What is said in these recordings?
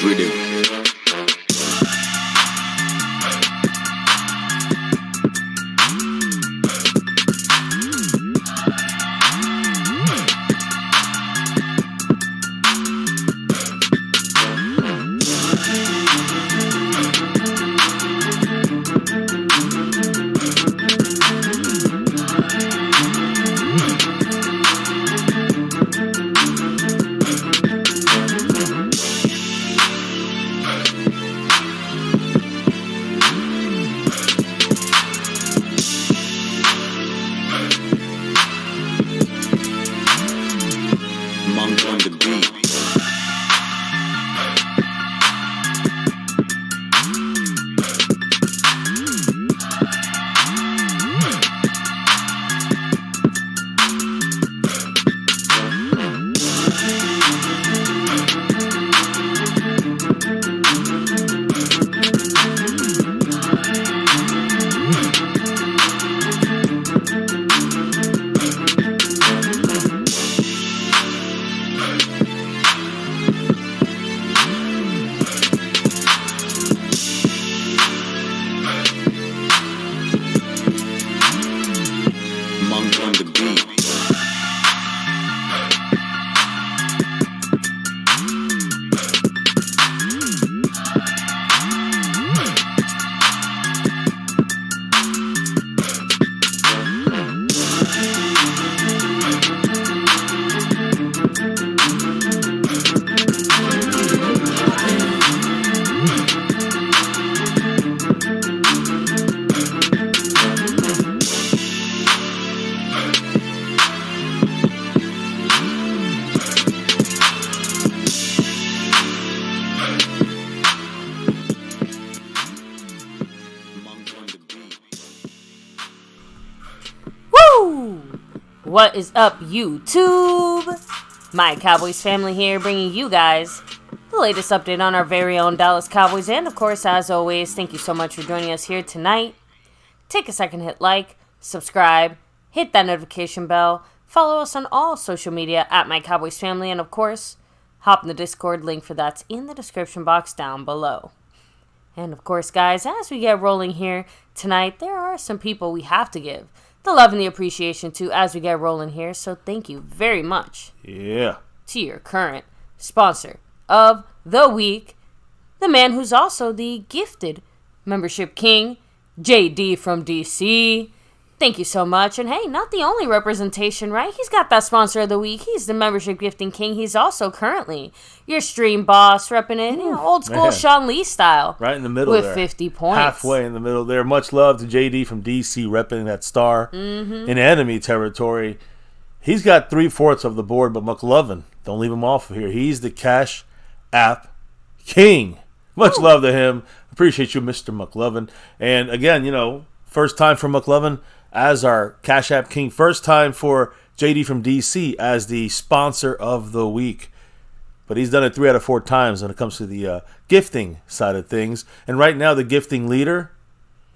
Rhythm. Monk on the beat. Monk on the beat. Woo! What is up, YouTube? My Cowboys family here, bringing you guys the latest update on our very own Dallas Cowboys. And of course, as always, thank you so much for joining us here tonight. Take a second, hit like, subscribe, hit that notification bell, follow us on all social media at MyCowboysFamily, and of course, hop in the Discord, link for that's in the description box down below. And of course, guys, as we get rolling here tonight, there are some people we have to give the love and the appreciation to as we get rolling here. So thank you very much. Yeah. To your current sponsor of the week, the man who's also the gifted membership king, JD from DC. Thank you so much. And hey, not the only representation, right? He's got that sponsor of the week. He's the membership gifting king. He's also currently your stream boss, repping it, old school man. Sean Lee style. Right in the middle with there. 50 points. Halfway in the middle there. Much love to JD from DC repping that star in enemy territory. He's got 3/4 of the board, but McLovin, don't leave him off of here. He's the Cash App King. Much love to him. Appreciate you, Mr. McLovin. And again, first time for McLovin as our Cash App King. First time for JD from DC as the sponsor of the week. But he's done it 3 out of 4 times when it comes to the gifting side of things. And right now, the gifting leader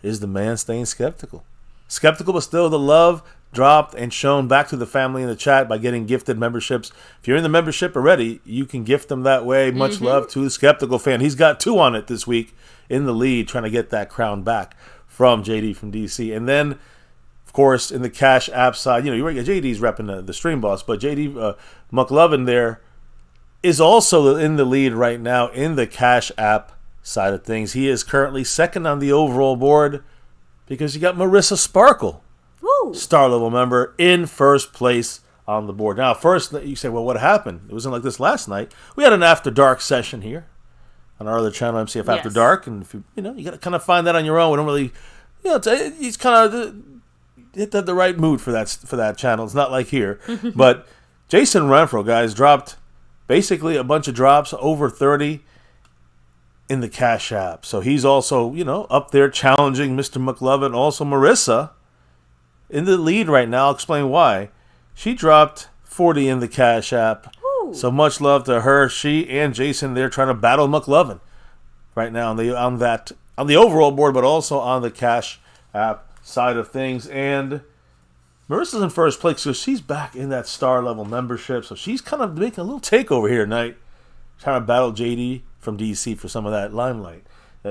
is the man staying skeptical. Skeptical, but still the love dropped and shown back to the family in the chat by getting gifted memberships. If you're in the membership already, you can gift them that way. Much love to the skeptical fan. He's got 2 on it this week in the lead, trying to get that crown back from JD from DC. And then, of course, in the Cash App side, JD's repping the stream boss, but JD McLovin there is also in the lead right now in the Cash App side of things. He is currently second on the overall board because you got Marissa Sparkle, star level member, in first place on the board. Now, first, you say, well, what happened? It wasn't like this last night. We had an After Dark session here on our other channel, MCF After Dark, and if you got to kind of find that on your own. We don't really, he's kind of hit the right mood for that channel. It's not like here, but Jason Renfro, guys, dropped basically a bunch of drops, over 30 in the Cash App. So he's also, up there challenging Mr. McLovin. Also Marissa in the lead right now. I'll explain why. She dropped 40 in the Cash App. Ooh. So much love to her. She and Jason, they're trying to battle McLovin right now on the overall board, but also on the Cash App side of things. And Marissa's in first place, so she's back in that star level membership. So she's kind of making a little takeover here tonight, trying to battle JD from DC for some of that limelight.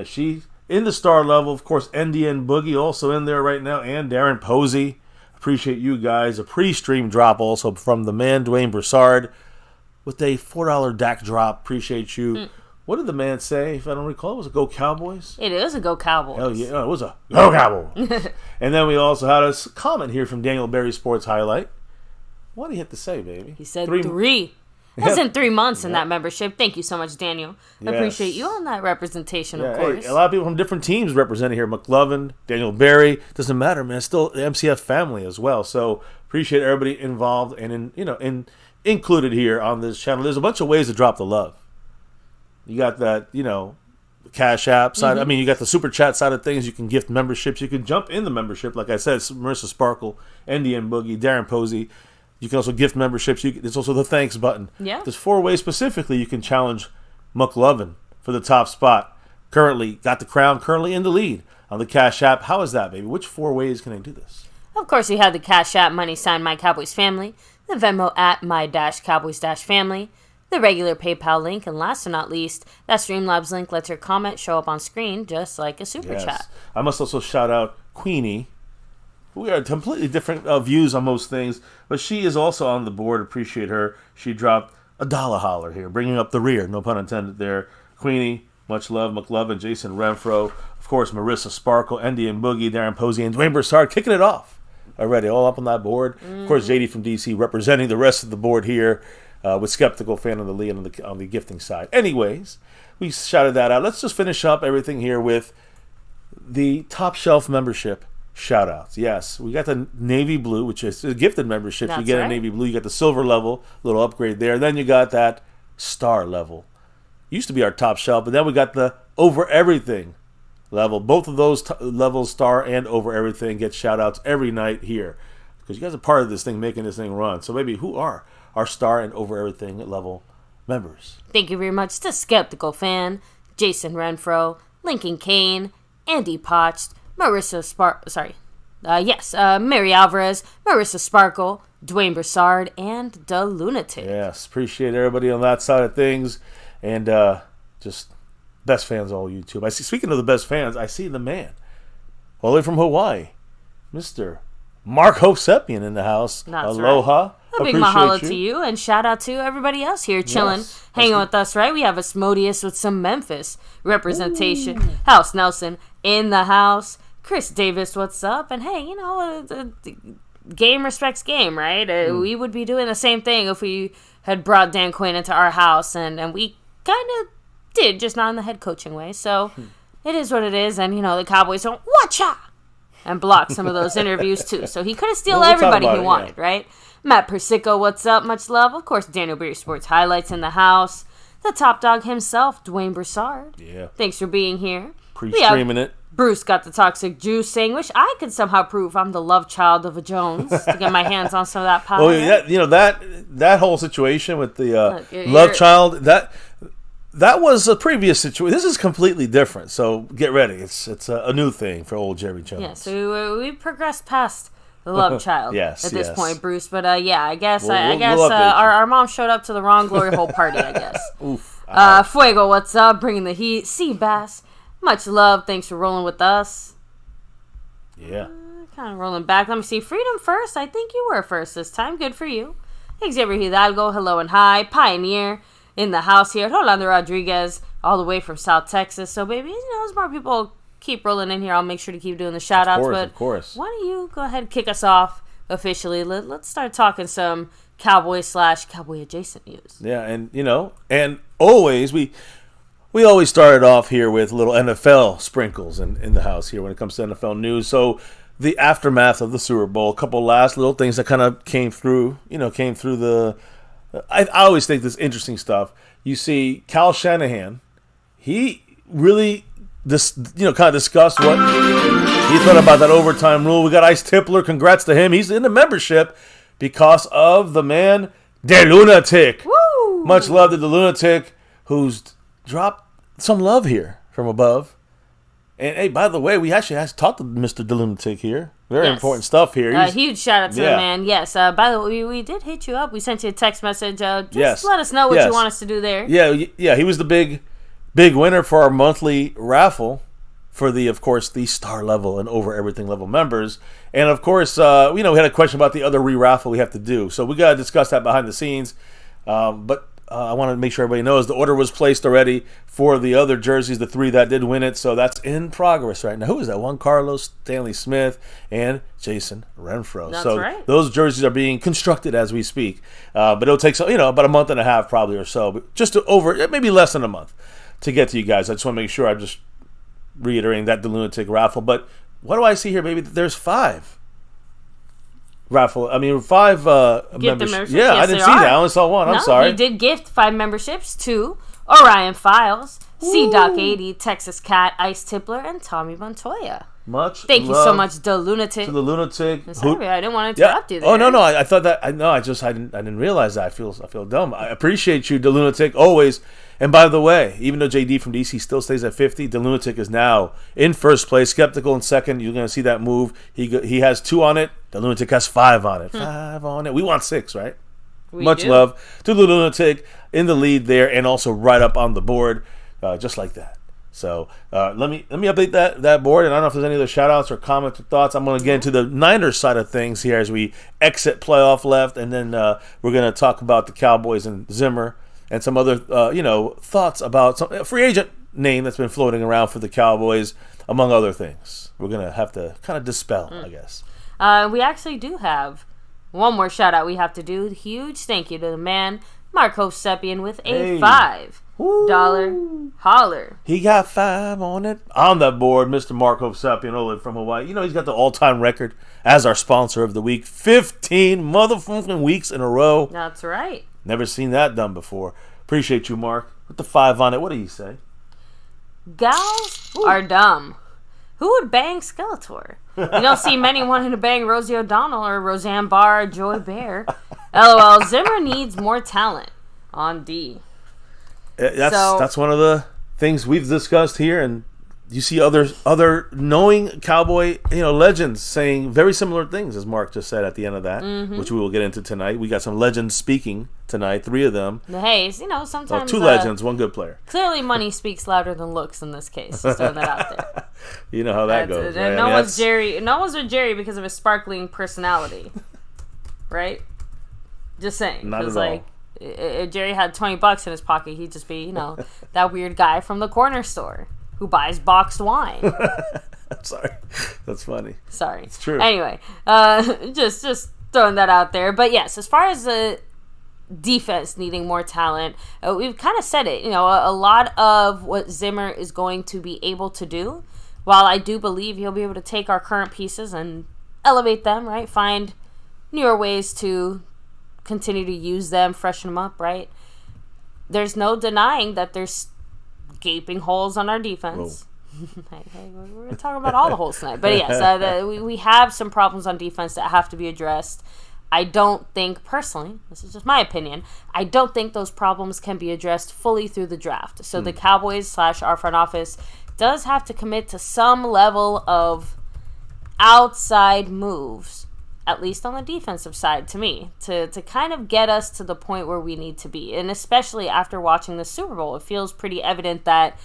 She in the star level, of course. NDN Boogie also in there right now, and Darren Posey. Appreciate you guys. A pre-stream drop also from the man Dwayne Broussard with a $4 DAC drop. Appreciate you. What did the man say? If I don't recall, was it Go Cowboys? It is a Go Cowboys. Hell yeah, it was a Go Cowboys. And then we also had a comment here from Daniel Berry Sports Highlight. What did he have to say, baby? He said three. That's in 3 months in that membership. Thank you so much, Daniel. I appreciate you on that representation, of course. Hey, a lot of people from different teams represented here. McLovin, Daniel Berry. Doesn't matter, man. It's still the MCF family as well. So appreciate everybody involved and included here on this channel. There's a bunch of ways to drop the love. You got that, Cash App side. I mean, you got the Super Chat side of things. You can gift memberships. You can jump in the membership. Like I said, Marissa Sparkle, NDN Boogie, Darren Posey. You can also gift memberships. There's also the thanks button. Yeah. There's 4 ways specifically you can challenge McLovin for the top spot. Currently, got the crown, currently in the lead on the Cash App. How is that, baby? Which 4 ways can I do this? Of course, you have the Cash App money sign MyCowboysFamily, the Venmo at My-Cowboys-Family, the regular PayPal link, and last but not least, that Streamlabs link lets your comment show up on screen just like a Super Chat. I must also shout out Queenie. We are completely different views on most things, but she is also on the board. Appreciate her. She dropped a dollar holler here, bringing up the rear. No pun intended there. Queenie, much love. McLovin, Jason Renfro, of course, Marissa Sparkle, NDN Boogie, Darren Posey, and Dwayne Broussard kicking it off already, all up on that board. Of course, JD from DC representing the rest of the board here. With Skeptical Fan on the lead on the gifting side. Anyways, we shouted that out. Let's just finish up everything here with the top shelf membership shout-outs. Yes, we got the navy blue, which is a gifted membership. You get a navy blue. You got the silver level, little upgrade there. Then you got that star level. Used to be our top shelf, but then we got the over everything level. Both of those levels, star and over everything, get shout-outs every night here. Because you guys are part of this thing, making this thing run. So maybe who are our star and over everything level members? Thank you very much to Skeptical Fan, Jason Renfro, Lincoln Kane, Andy Potched, Marissa Mary Alvarez, Marissa Sparkle, Dwayne Broussard, and the Lunatic. Yes, appreciate everybody on that side of things, and just best fans all YouTube. Speaking of the best fans, I see the man all the way from Hawaii, Mr. Mark Hosepian in the house. That's Aloha. Right. A big mahalo to you, and shout out to everybody else here chilling, hanging with us, right? We have Asmodeus with some Memphis representation. Ooh. House Nelson in the house. Chris Davis, what's up? And hey, game respects game, right? We would be doing the same thing if we had brought Dan Quinn into our house, and we kind of did, just not in the head coaching way. So it is what it is, and the Cowboys don't watcha and block some of those interviews too. So he could have steal everybody he wanted, right? Matt Persico, what's up? Much love. Of course, Daniel Berry Sports Highlights in the house. The top dog himself, Dwayne Broussard. Yeah. Thanks for being here. Pre-streaming it. Bruce got the toxic juice, saying, wish I could somehow prove I'm the love child of a Jones to get my hands on some of that power. That whole situation with the love child, that was a previous situation. This is completely different. So get ready. It's a new thing for old Jerry Jones. Yeah, so we progressed past the love child at this point, Bruce. But I guess our mom showed up to the wrong glory hole party, I guess. Oof. Fuego, what's up? Bringing the heat. Sea Bass, much love. Thanks for rolling with us. Yeah. Kind of rolling back. Let me see. Freedom first. I think you were first this time. Good for you. Xavier Hidalgo, hello and hi. Pioneer in the house here. Rolando Rodriguez, all the way from South Texas. So, baby, as more people keep rolling in here, I'll make sure to keep doing the shout outs. Of course. Why don't you go ahead and kick us off officially? Let's start talking some Cowboy/Cowboy adjacent news. Yeah, and always we always started off here with little NFL sprinkles in the house here when it comes to NFL news. So the aftermath of the Super Bowl, a couple last little things that kind of came through the. I always think this interesting stuff. You see, Cal Shanahan, he really kind of discussed what he thought about that overtime rule. We got Ice Tippler. Congrats to him. He's in the membership because of the man, the Lunatic. Woo! Much love to the Lunatic, who's dropped some love here from above. And hey, by the way, we actually have to talk to Mr. the Lunatic here. Very important stuff here. Huge shout out to the man. Yes. By the way, we did hit you up. We sent you a text message. Just let us know what you want us to do there. Yeah. He was the big big winner for our monthly raffle for the, of course, the star level and over everything level members. And of course, we had a question about the other re-raffle we have to do. So we got to discuss that behind the scenes. But I want to make sure everybody knows the order was placed already for the other jerseys, the 3 that did win it. So that's in progress right now. Who is that? Juan Carlos, Stanley Smith, and Jason Renfro. That's so right. Those jerseys are being constructed as we speak. But it'll take about a month and a half probably or so. But just maybe less than a month to get to you guys. I just want to make sure I'm just reiterating that the Lunatic raffle. But what do I see here? Maybe there's 5 raffle. I mean, 5 memberships. Yeah, yes, I didn't see that. I only saw one. I'm sorry. He did gift 5 memberships to Orion Files, C-Doc80, Texas Cat, Ice Tippler, and Tommy Montoya. Thank you so much, the Lunatic. To the Lunatic. Sorry, I didn't want to interrupt you there. Oh no, I thought that. I didn't realize that. I feel dumb. I appreciate you, the Lunatic, always. And by the way, even though JD from DC still stays at 50, the Lunatic is now in first place. Skeptical in second. You're going to see that move. He has 2 on it. The Lunatic has 5 on it. 5 on it. We want 6, right? Much love to the Lunatic in the lead there, and also right up on the board, just like that. So let me update that board, and I don't know if there's any other shout outs or comments or thoughts. I'm going to get into the Niners side of things here as we exit playoff left, and then we're going to talk about the Cowboys and Zimmer and some other thoughts about some free agent name that's been floating around for the Cowboys, among other things. We're going to have to kind of dispel, I guess. We actually do have one more shout out we have to do. Huge thank you to the man, Marco Seppian, with a $5 holler. He got 5 on it. On that board, Mr. Marco Seppian from Hawaii. He's got the all-time record as our sponsor of the week. 15 motherfucking weeks in a row. That's right. Never seen that done before. Appreciate you, Mark. With the 5 on it, what do you say? Gals are dumb. Who would bang Skeletor? You don't see many wanting to bang Rosie O'Donnell or Roseanne Barr or Joy Bear. LOL, Zimmer needs more talent on D. That's one of the things we've discussed here, and you see other knowing Cowboy legends saying very similar things as Mark just said at the end of that, which we will get into tonight. We got some legends speaking tonight, 3 of them. Hey, sometimes 2 legends, 1 good player. Clearly, money speaks louder than looks in this case. Just throwing that out there. You know how that goes. Right? No one's with Jerry because of his sparkling personality, right? Just saying. Not at all. If Jerry had $20 in his pocket, he'd just be that weird guy from the corner store who buys boxed wine. I'm sorry. That's funny. Sorry. It's true. Anyway, just throwing that out there. But yes, as far as the defense needing more talent, we've kind of said it. A lot of what Zimmer is going to be able to do, while I do believe he'll be able to take our current pieces and elevate them, right? Find newer ways to continue to use them, freshen them up, right? There's no denying that there's gaping holes on our defense. Hey, we're going to talk about all the holes tonight. But yes, we have some problems on defense that have to be addressed. I don't think, personally, this is just my opinion, I don't think those problems can be addressed fully through the draft. So the Cowboys / our front office does have to commit to some level of outside moves, at least on the defensive side, to me, to kind of get us to the point where we need to be. And especially after watching the Super Bowl, it feels pretty evident that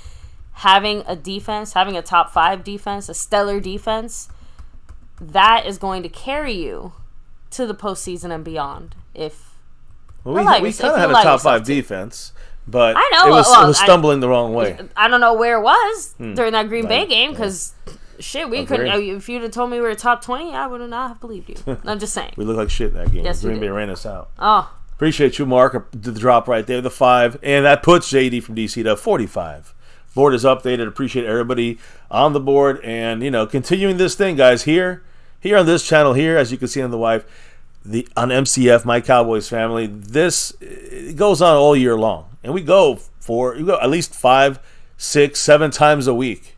having a defense, having a top 5 defense, a stellar defense, that is going to carry you to the postseason and beyond. We kind of had a top 5 defense, but I know, it was stumbling the wrong way. I don't know where it was during that Green Bay game, because shit, we couldn't. If you'd have told me we were top 20, I would have not have believed you. I'm just saying. We looked like shit in that game. Yes, Green Bay ran us out. Oh. Appreciate you, Mark. The drop right there, the 5, and that puts JD from DC to 45. Board is updated. Appreciate everybody on the board, and continuing this thing, guys. Here on this channel, here as you can see on the wife, on MCF, My Cowboys Family. This it goes on all year long, and we go at least 5, 6, 7 times a week,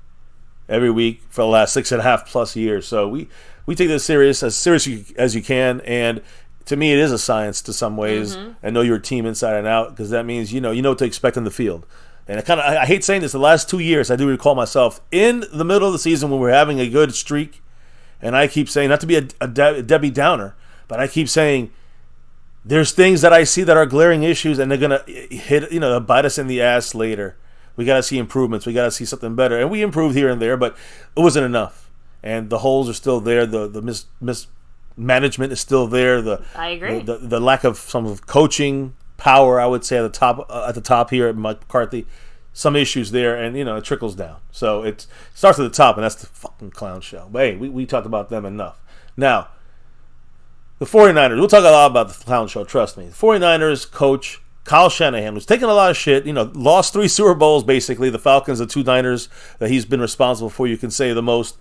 every week for the last 6.5 plus years. So we take this as serious as you can, and to me, it is a science to some ways. I know your team inside and out, because that means you know what to expect in the field. And I hate saying this. The last 2 years, I do recall myself in the middle of the season when we're having a good streak, and I keep saying, not to be a Debbie Downer, but I keep saying there's things that I see that are glaring issues, and they're gonna bite us in the ass later. We got to see improvements. We got to see something better. And we improved here and there, but it wasn't enough. And the holes are still there. The mismanagement is still there. I agree. The lack of some of coaching power, I would say, at the top here at McCarthy. Some issues there, and it trickles down. So it starts at the top, and that's the fucking clown show. But hey, we talked about them enough. Now, the 49ers. We'll talk a lot about the clown show, trust me. The 49ers coach Kyle Shanahan was taking a lot of shit, lost 3 Super Bowls, basically. The Falcons, the 2 Niners that he's been responsible for, you can say the most,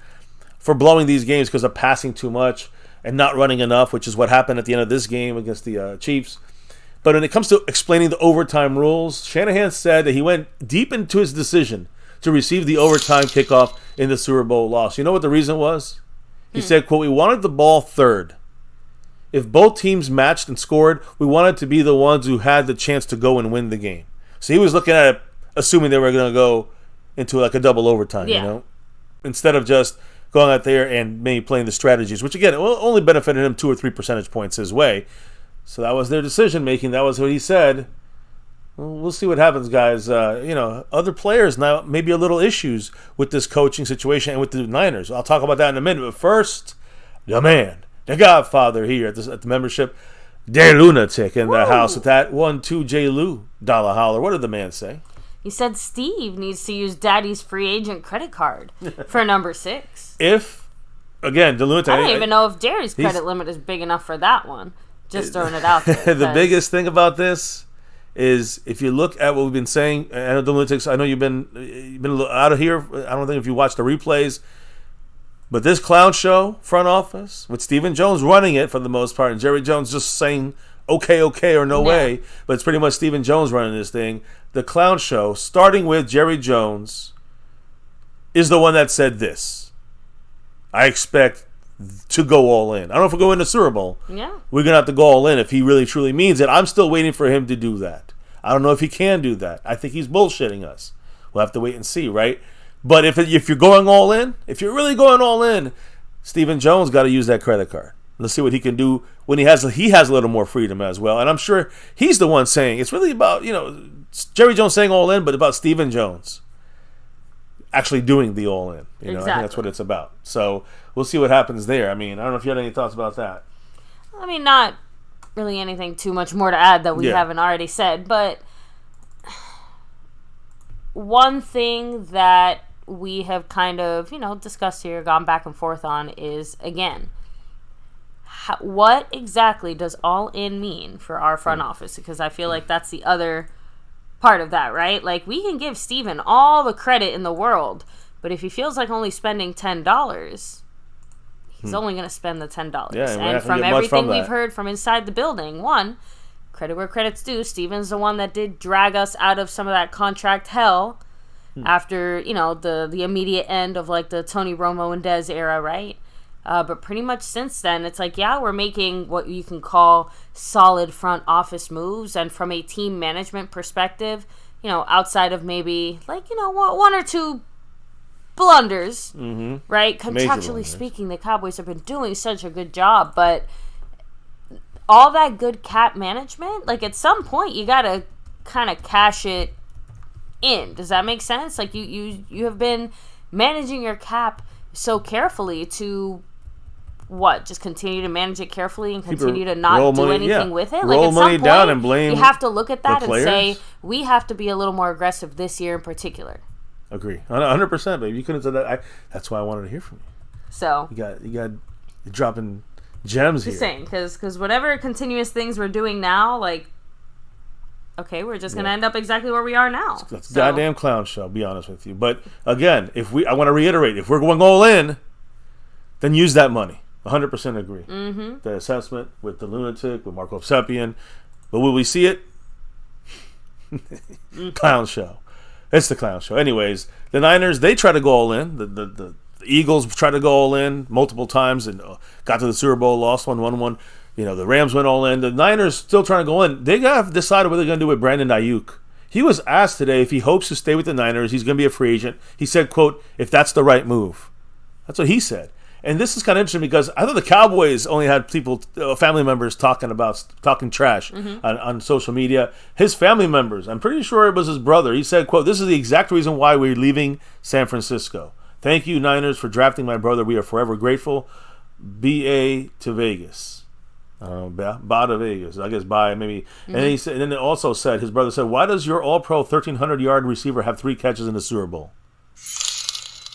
for blowing these games because of passing too much and not running enough, which is what happened at the end of this game against the Chiefs. But when it comes to explaining the overtime rules, Shanahan said that he went deep into his decision to receive the overtime kickoff in the Super Bowl loss. You know what the reason was? He said, quote, "We wanted the ball third. If both teams matched and scored, we wanted to be the ones who had the chance to go and win the game." So he was looking at it, assuming they were going to go into like a double overtime, instead of just going out there and maybe playing the strategies, which again, only benefited him 2 or 3 percentage points his way. So that was their decision making. That was what he said. Well, we'll see what happens, guys. Other players now maybe a little issues with this coaching situation and with the Niners. I'll talk about that in a minute. But first, the man, the Godfather here at the membership, Jay Lunatic in the house with that 1-2 J. Lou dollar holler. What did the man say? He said Steve needs to use Daddy's free agent credit card for number 6. Again, the Lunatic. I don't even know if Jerry's credit limit is big enough for that one. Just throwing it out there. The biggest thing about this is if you look at what we've been saying, I know the Lunatics, I know you've been a little out of here. I don't think if you watched the replays, but this clown show front office with Stephen Jones running it for the most part, and Jerry Jones just saying okay or no way, but it's pretty much Stephen Jones running this thing. The clown show, starting with Jerry Jones, is the one that said this: "I expect to go all in. I don't know if we'll go into Super Bowl. Yeah. We're going to have to go all in if he really truly means it. I'm still waiting for him to do that. I don't know if he can do that. I think he's bullshitting us. We'll have to wait and see, right? But if you're going all in, if you're really going all in, Stephen Jones got to use that credit card. Let's see what he can do when he has a little more freedom as well. And I'm sure he's the one saying, it's really about, Jerry Jones saying all in, but about Stephen Jones actually doing the all in. Exactly. I think that's what it's about. So we'll see what happens there. I mean, I don't know if you had any thoughts about that. I mean, not really anything too much more to add that we haven't already said, but one thing that we have kind of, discussed here, gone back and forth on is, again, what exactly does all in mean for our front office? Because I feel like that's the other part of that, right? Like, we can give Steven all the credit in the world, but if he feels like only spending $10, he's only going to spend the $10. Yeah, and from everything we've heard from inside the building, one, credit where credit's due, Steven's the one that did drag us out of some of that contract hell after, the immediate end of, like, the Tony Romo and Dez era, right? But pretty much since then, it's like, we're making what you can call solid front office moves. And from a team management perspective, outside of maybe, like, one or two blunders, right? Contractually speaking, the Cowboys have been doing such a good job. But all that good cap management, like, at some point, you got to kind of cash it in. Does that make sense? Like, you have been managing your cap so carefully to... just continue to manage it carefully and continue to not do anything with it? Roll money down and blame. You have to look at that and say, we have to be a little more aggressive this year in particular. Agree. 100%, baby. You couldn't have said that. That's why I wanted to hear from you. So you got you're dropping gems here. Just saying, because whatever continuous things we're doing now, like, okay, we're just going to end up exactly where we are now. That's a goddamn clown show, I'll be honest with you. But again, I want to reiterate, if we're going all in, then use that money. 100% agree. The assessment with the Lunatic, with Marco Sepian. But will we see it? Clown show. It's the clown show. Anyways, the Niners, they try to go all in. The Eagles tried to go all in multiple times and got to the Super Bowl, lost 1-1. The Rams went all in. The Niners still trying to go in. They got to decide what they're going to do with Brandon Ayuk. He was asked today if he hopes to stay with the Niners. He's going to be a free agent. He said, quote, "if that's the right move." That's what he said. And this is kind of interesting because I thought the Cowboys only had people, family members talking trash on social media. His family members, I'm pretty sure it was his brother. He said, quote, "This is the exact reason why we're leaving San Francisco. Thank you, Niners, for drafting my brother. We are forever grateful. B.A. to Vegas." Ba to Vegas. I guess bye maybe. And then and then it also said, his brother said, "Why does your All-Pro 1,300-yard receiver have 3 catches in the Super Bowl?"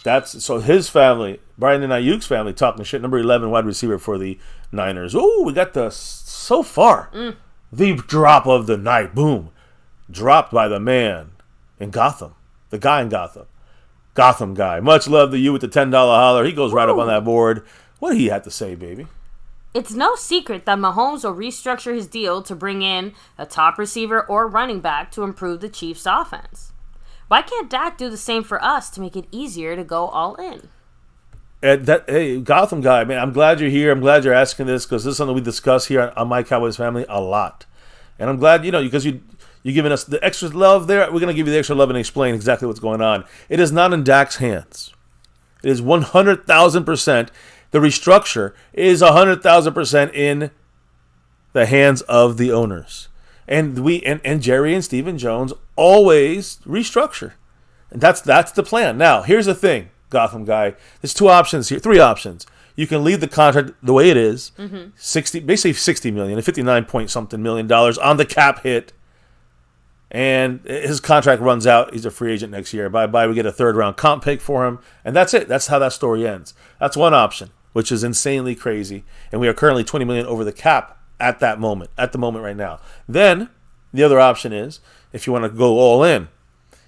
That's so his family, Brandon Ayuk's family, talking shit. Number 11 wide receiver for the Niners. Ooh, we got the the drop of the night. Boom, dropped by the man in Gotham, the guy in Gotham guy. Much love to you with the $10 holler. He goes right up on that board. What did he have to say, baby? It's no secret that Mahomes will restructure his deal to bring in a top receiver or running back to improve the Chiefs' offense. Why can't Dak do the same for us to make it easier to go all in? Hey, Gotham guy, man, I'm glad you're here. I'm glad you're asking this because this is something we discuss here on My Cowboys Family a lot. And I'm glad, because you're giving us the extra love there. We're going to give you the extra love and explain exactly what's going on. It is not in Dak's hands. It is 100,000%. The restructure is 100,000% in the hands of the owners. And and Jerry and Stephen Jones always restructure. And that's the plan. Now, here's the thing, Gotham guy. There's 3 options. You can leave the contract the way it is, basically $60 million, $59 million on the cap hit. And his contract runs out. He's a free agent next year. Bye-bye. We get a 3rd-round comp pick for him. And that's it. That's how that story ends. That's one option, which is insanely crazy. And we are currently $20 million over the cap at the moment right now. Then, the other option is, if you want to go all in,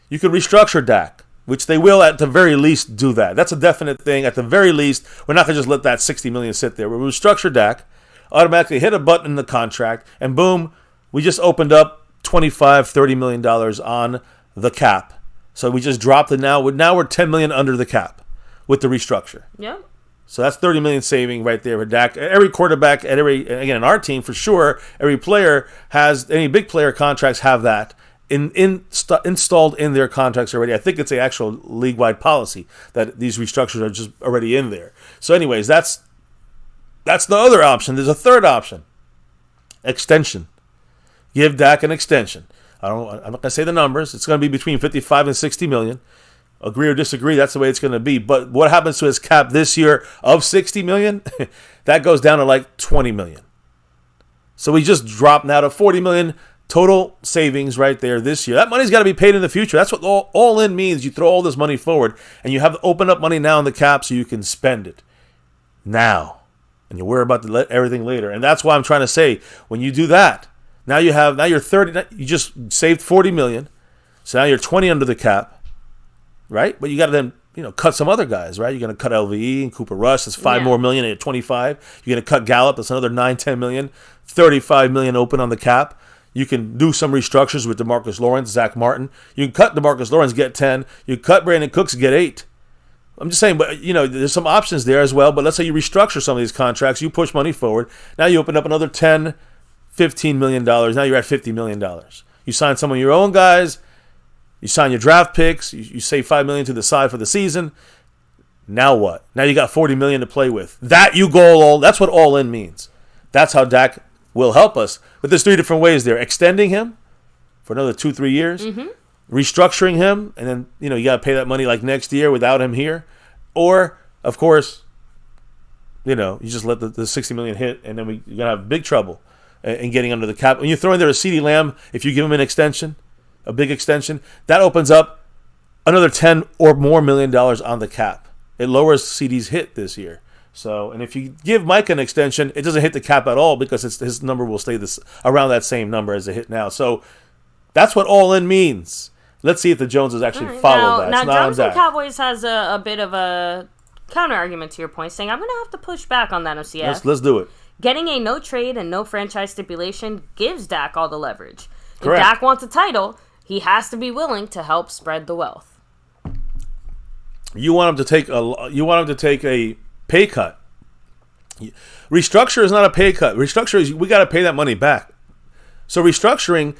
you could restructure Dak, which they will at the very least do that. That's a definite thing. At the very least, we're not going to just let that $60 million sit there. We'll restructure Dak, automatically hit a button in the contract, and boom, we just opened up $25-30 million on the cap. So we just dropped it now. Now we're $10 million under the cap with the restructure. Yeah. So that's $30 million saving right there for Dak. Every quarterback, again, our team for sure, every player has, any big player contracts have that installed in their contracts already. I think it's an actual league-wide policy that these restructures are just already in there. So anyways, that's the other option. There's a 3rd option. Extension. Give Dak an extension. I'm not going to say the numbers. It's going to be between 55 and 60 million. Agree or disagree, that's the way it's going to be. But what happens to his cap this year of 60 million? That goes down to like 20 million. So we just dropped now to 40 million total savings right there this year. That money's got to be paid in the future. That's what all in means. You throw all this money forward, and you have to open up money now in the cap so you can spend it now. And you worry about everything later. And that's why I'm trying to say, when you do that, now you're 30. You just saved 40 million. So now you're 20 under the cap. Right? But you got to then, cut some other guys, right? You're going to cut LVE and Cooper Rush. That's $5 more million at 25. You're going to cut Gallup. That's another $9-10 million. $35 million open on the cap. You can do some restructures with DeMarcus Lawrence, Zach Martin. You can cut DeMarcus Lawrence, get 10. You cut Brandon Cooks, get 8. I'm just saying, but there's some options there as well. But let's say you restructure some of these contracts. You push money forward. Now you open up another $10-15 million. Now you're at $50 million. You sign some of your own guys. You sign your draft picks. You save $5 million to the side for the season. Now what? Now you got $40 million to play with. That's what all in means. That's how Dak will help us. But there's 3 different ways there: extending him for another 2-3 years, restructuring him, and then you got to pay that money like next year without him here, or of course, you just let the $60 million hit, and then you're gonna have big trouble in getting under the cap. When you throw in there a CeeDee Lamb, if you give him an extension, a big extension, that opens up another $10 or more million on the cap. It lowers CD's hit this year. So, and if you give Mike an extension, it doesn't hit the cap at all because his number will stay around that same number as a hit now. So that's what all in means. Let's see if the Joneses actually follow that. Now Jones and Cowboys has a bit of a counter argument to your point, saying I'm going to have to push back on that, OCF. Let's do it. Getting a no trade and no franchise stipulation gives Dak all the leverage. Correct. If Dak wants a title, he has to be willing to help spread the wealth. You want him to take a pay cut. Restructure is not a pay cut. Restructure is we got to pay that money back. So restructuring,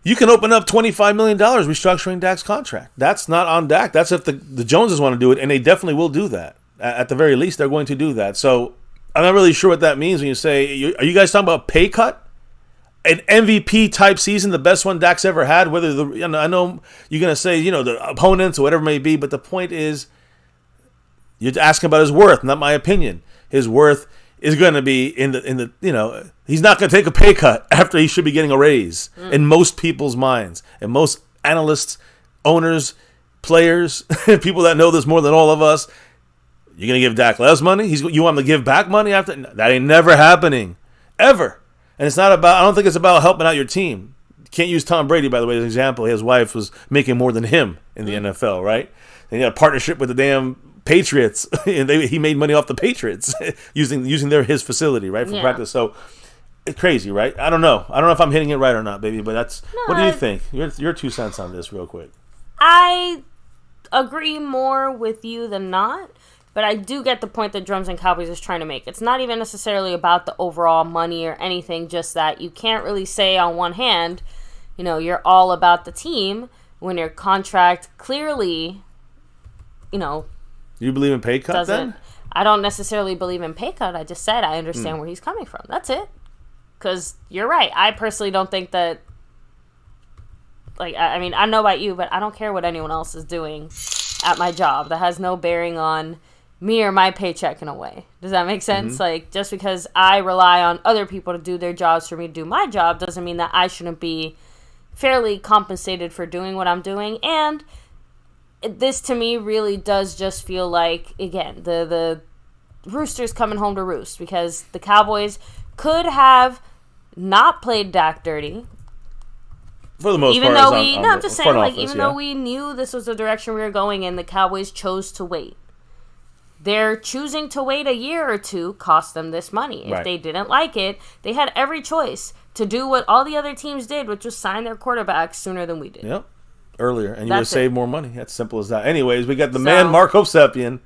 you can open up $25 million restructuring Dak's contract. That's not on Dak. That's if the Joneses want to do it, and they definitely will do that. At the very least, they're going to do that. So I'm not really sure what that means when you say, are you guys talking about pay cut? An MVP type season, the best one Dak's ever had. Whether I know you're gonna say the opponents or whatever it may be, but the point is, you're asking about his worth, not my opinion. His worth is going to be in the he's not going to take a pay cut after he should be getting a raise in most people's minds, and most analysts, owners, players, people that know this more than all of us. You're going to give Dak less money? You want him to give back money after? That ain't never happening, ever. And it's not about. I don't think it's about helping out your team. You can't use Tom Brady, by the way, as an example. His wife was making more than him in the NFL, right? And he had a partnership with the damn Patriots, and he made money off the Patriots using his facility, right, for practice. So it's crazy, right? I don't know if I'm hitting it right or not, baby. But that's what do you think? Your 2 cents on this, real quick. I agree more with you than not. But I do get the point that Drums and Cowboys is trying to make. It's not even necessarily about the overall money or anything, just that you can't really say on one hand, you're all about the team when your contract clearly, You believe in pay cut then? I don't necessarily believe in pay cut. I just said I understand where he's coming from. That's it. Because you're right. I personally don't think that, I mean, I don't know about you, but I don't care what anyone else is doing at my job. That has no bearing on me or my paycheck in a way. Does that make sense? Mm-hmm. Just because I rely on other people to do their jobs for me to do my job doesn't mean that I shouldn't be fairly compensated for doing what I'm doing. And this to me really does just feel like, again, the Roosters coming home to roost, because the Cowboys could have not played Dak dirty. For the most even part, though I'm just saying, even though we knew this was the direction we were going in, the Cowboys chose to wait. Their choosing to wait a year or two cost them this money. If they didn't like it, they had every choice to do what all the other teams did, which was sign their quarterbacks sooner than we did. Yep. Earlier. And you would save more money. That's simple as that. Anyways, we got the man, Mark Hovsepian.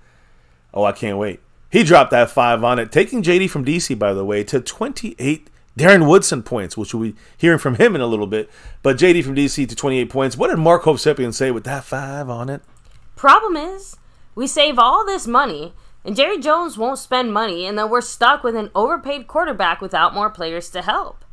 Oh, I can't wait. He dropped that 5 on it, taking JD from DC, by the way, to 28 Darren Woodson points, which we'll be hearing from him in a little bit. But JD from DC to 28 points. What did Mark Hovsepian say with that 5 on it? Problem is, we save all this money, and Jerry Jones won't spend money, and then we're stuck with an overpaid quarterback without more players to help.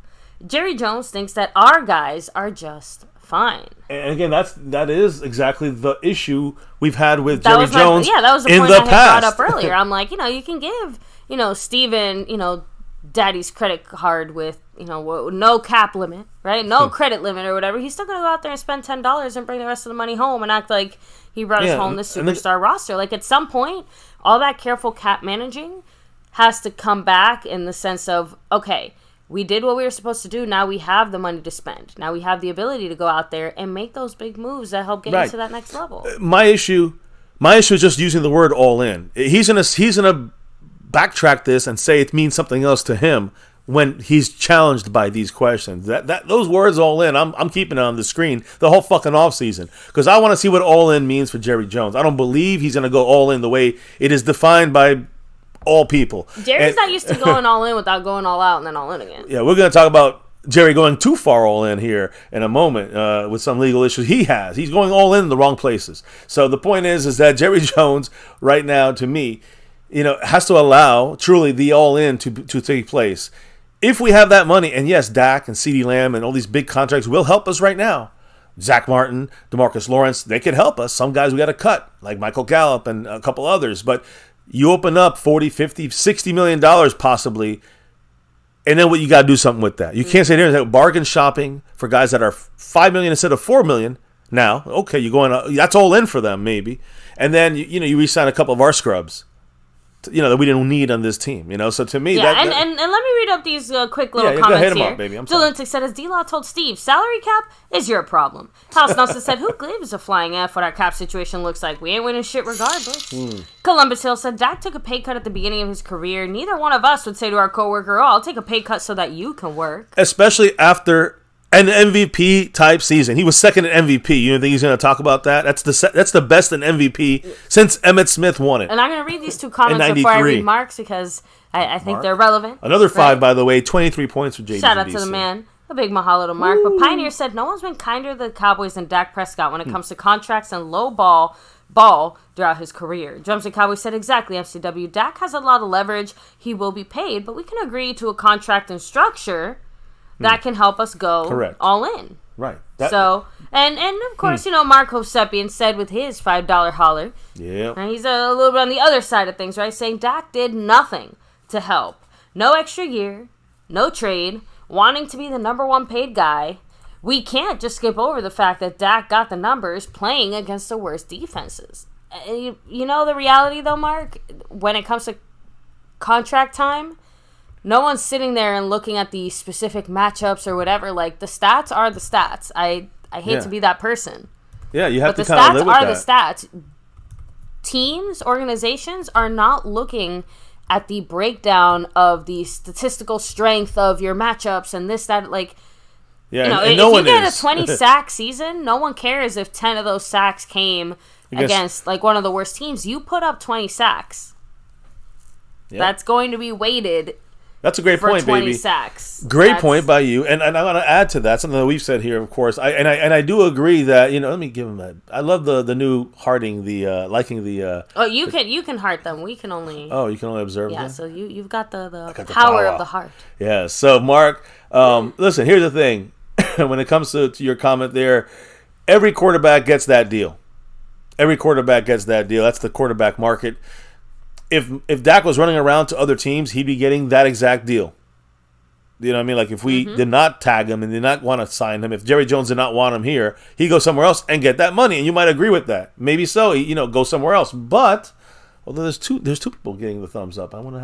Jerry Jones thinks that our guys are just fine. And again, that is exactly the issue we've had with Jerry Jones. That was the point I had brought up earlier. I'm like, you can give, Steven, daddy's credit card with, no cap limit, right? No credit limit or whatever. He's still going to go out there and spend $10 and bring the rest of the money home and act like he brought us home this superstar roster. At some point, all that careful cap managing has to come back in the sense of, okay, we did what we were supposed to do. Now we have the money to spend. Now we have the ability to go out there and make those big moves that help get us to that next level. My issue is just using the word all in. He's gonna backtrack this and say it means something else to him when he's challenged by these questions. Those words all in, I'm keeping it on the screen the whole fucking offseason, because I want to see what all in means for Jerry Jones. I don't believe he's going to go all in the way it is defined by all people. Jerry's not used to going all in without going all out and then all in again. Yeah, we're going to talk about Jerry going too far all in here in a moment with some legal issues he has. He's going all in the wrong places. So the point is that Jerry Jones right now, to me, has to allow truly the all in to take place. If we have that money, and yes, Dak and CeeDee Lamb and all these big contracts will help us right now. Zach Martin, DeMarcus Lawrence, they could help us. Some guys we got to cut, like Michael Gallup and a couple others. But you open up $40, $50, $60 million possibly, and then what you got to do something with that. You can't say there and bargain shopping for guys that are $5 million instead of $4 million now. Okay, you're going. That's all in for them maybe, and then you re-sign a couple of our scrubs. That we didn't need on this team, So to me, and let me read up these quick little comments hit 'em here. Up, baby. Dylan said, as D-Law told Steve, salary cap is your problem. House Nelson said, who gives a flying F what our cap situation looks like? We ain't winning shit regardless. Columbus Hill said, Dak took a pay cut at the beginning of his career. Neither one of us would say to our coworker, oh, I'll take a pay cut so that you can work. Especially after an MVP type season. He was second in MVP. You don't think he's going to talk about that? That's the best in MVP since Emmitt Smith won it. And I'm going to read these 2 comments before I read Mark's, because I think they're relevant. Another 5, by the way, 23 points for JD. Shout out to the man. A big mahalo to Mark. But Pioneer said, no one's been kinder to the Cowboys than Dak Prescott when it comes to contracts and low ball ball throughout his career. Drums and Cowboys said exactly, FCW. Dak has a lot of leverage. He will be paid, but we can agree to a contract and structure that can help us go all in. Right. So, and of course, Mark Hosepian said with his $5 holler. Yeah. And he's a little bit on the other side of things, right? Saying Dak did nothing to help. No extra year, no trade, wanting to be the number one paid guy. We can't just skip over the fact that Dak got the numbers playing against the worst defenses. You know the reality, though, Mark? When it comes to contract time, no one's sitting there and looking at the specific matchups or whatever. Like, the stats are the stats. I hate to be that person. Yeah, you have to kind of live with that. But the stats are the stats. Teams, organizations are not looking at the breakdown of the statistical strength of your matchups and this, that, like... Yeah, if you get a 20 sack season, no one cares if 10 of those sacks came against like one of the worst teams. You put up 20 sacks. Yep. That's going to be weighted. That's a great point, 20 baby. Sacks. Great point by you. And I want to add to that something that we've said here, of course. I do agree that let me give him that. I love the new hearting, liking the. You can heart them. We can only. Oh, you can only observe them. Yeah, so you've got the power of the heart. Yeah. So Mark, listen. Here's the thing. When it comes to your comment there, every quarterback gets that deal. Every quarterback gets that deal. That's the quarterback market. If Dak was running around to other teams, he'd be getting that exact deal. You know what I mean? Like if we did not tag him and did not want to sign him, if Jerry Jones did not want him here, he'd go somewhere else and get that money. And you might agree with that. Maybe so. Go somewhere else. But although there's two people getting the thumbs up, I wonder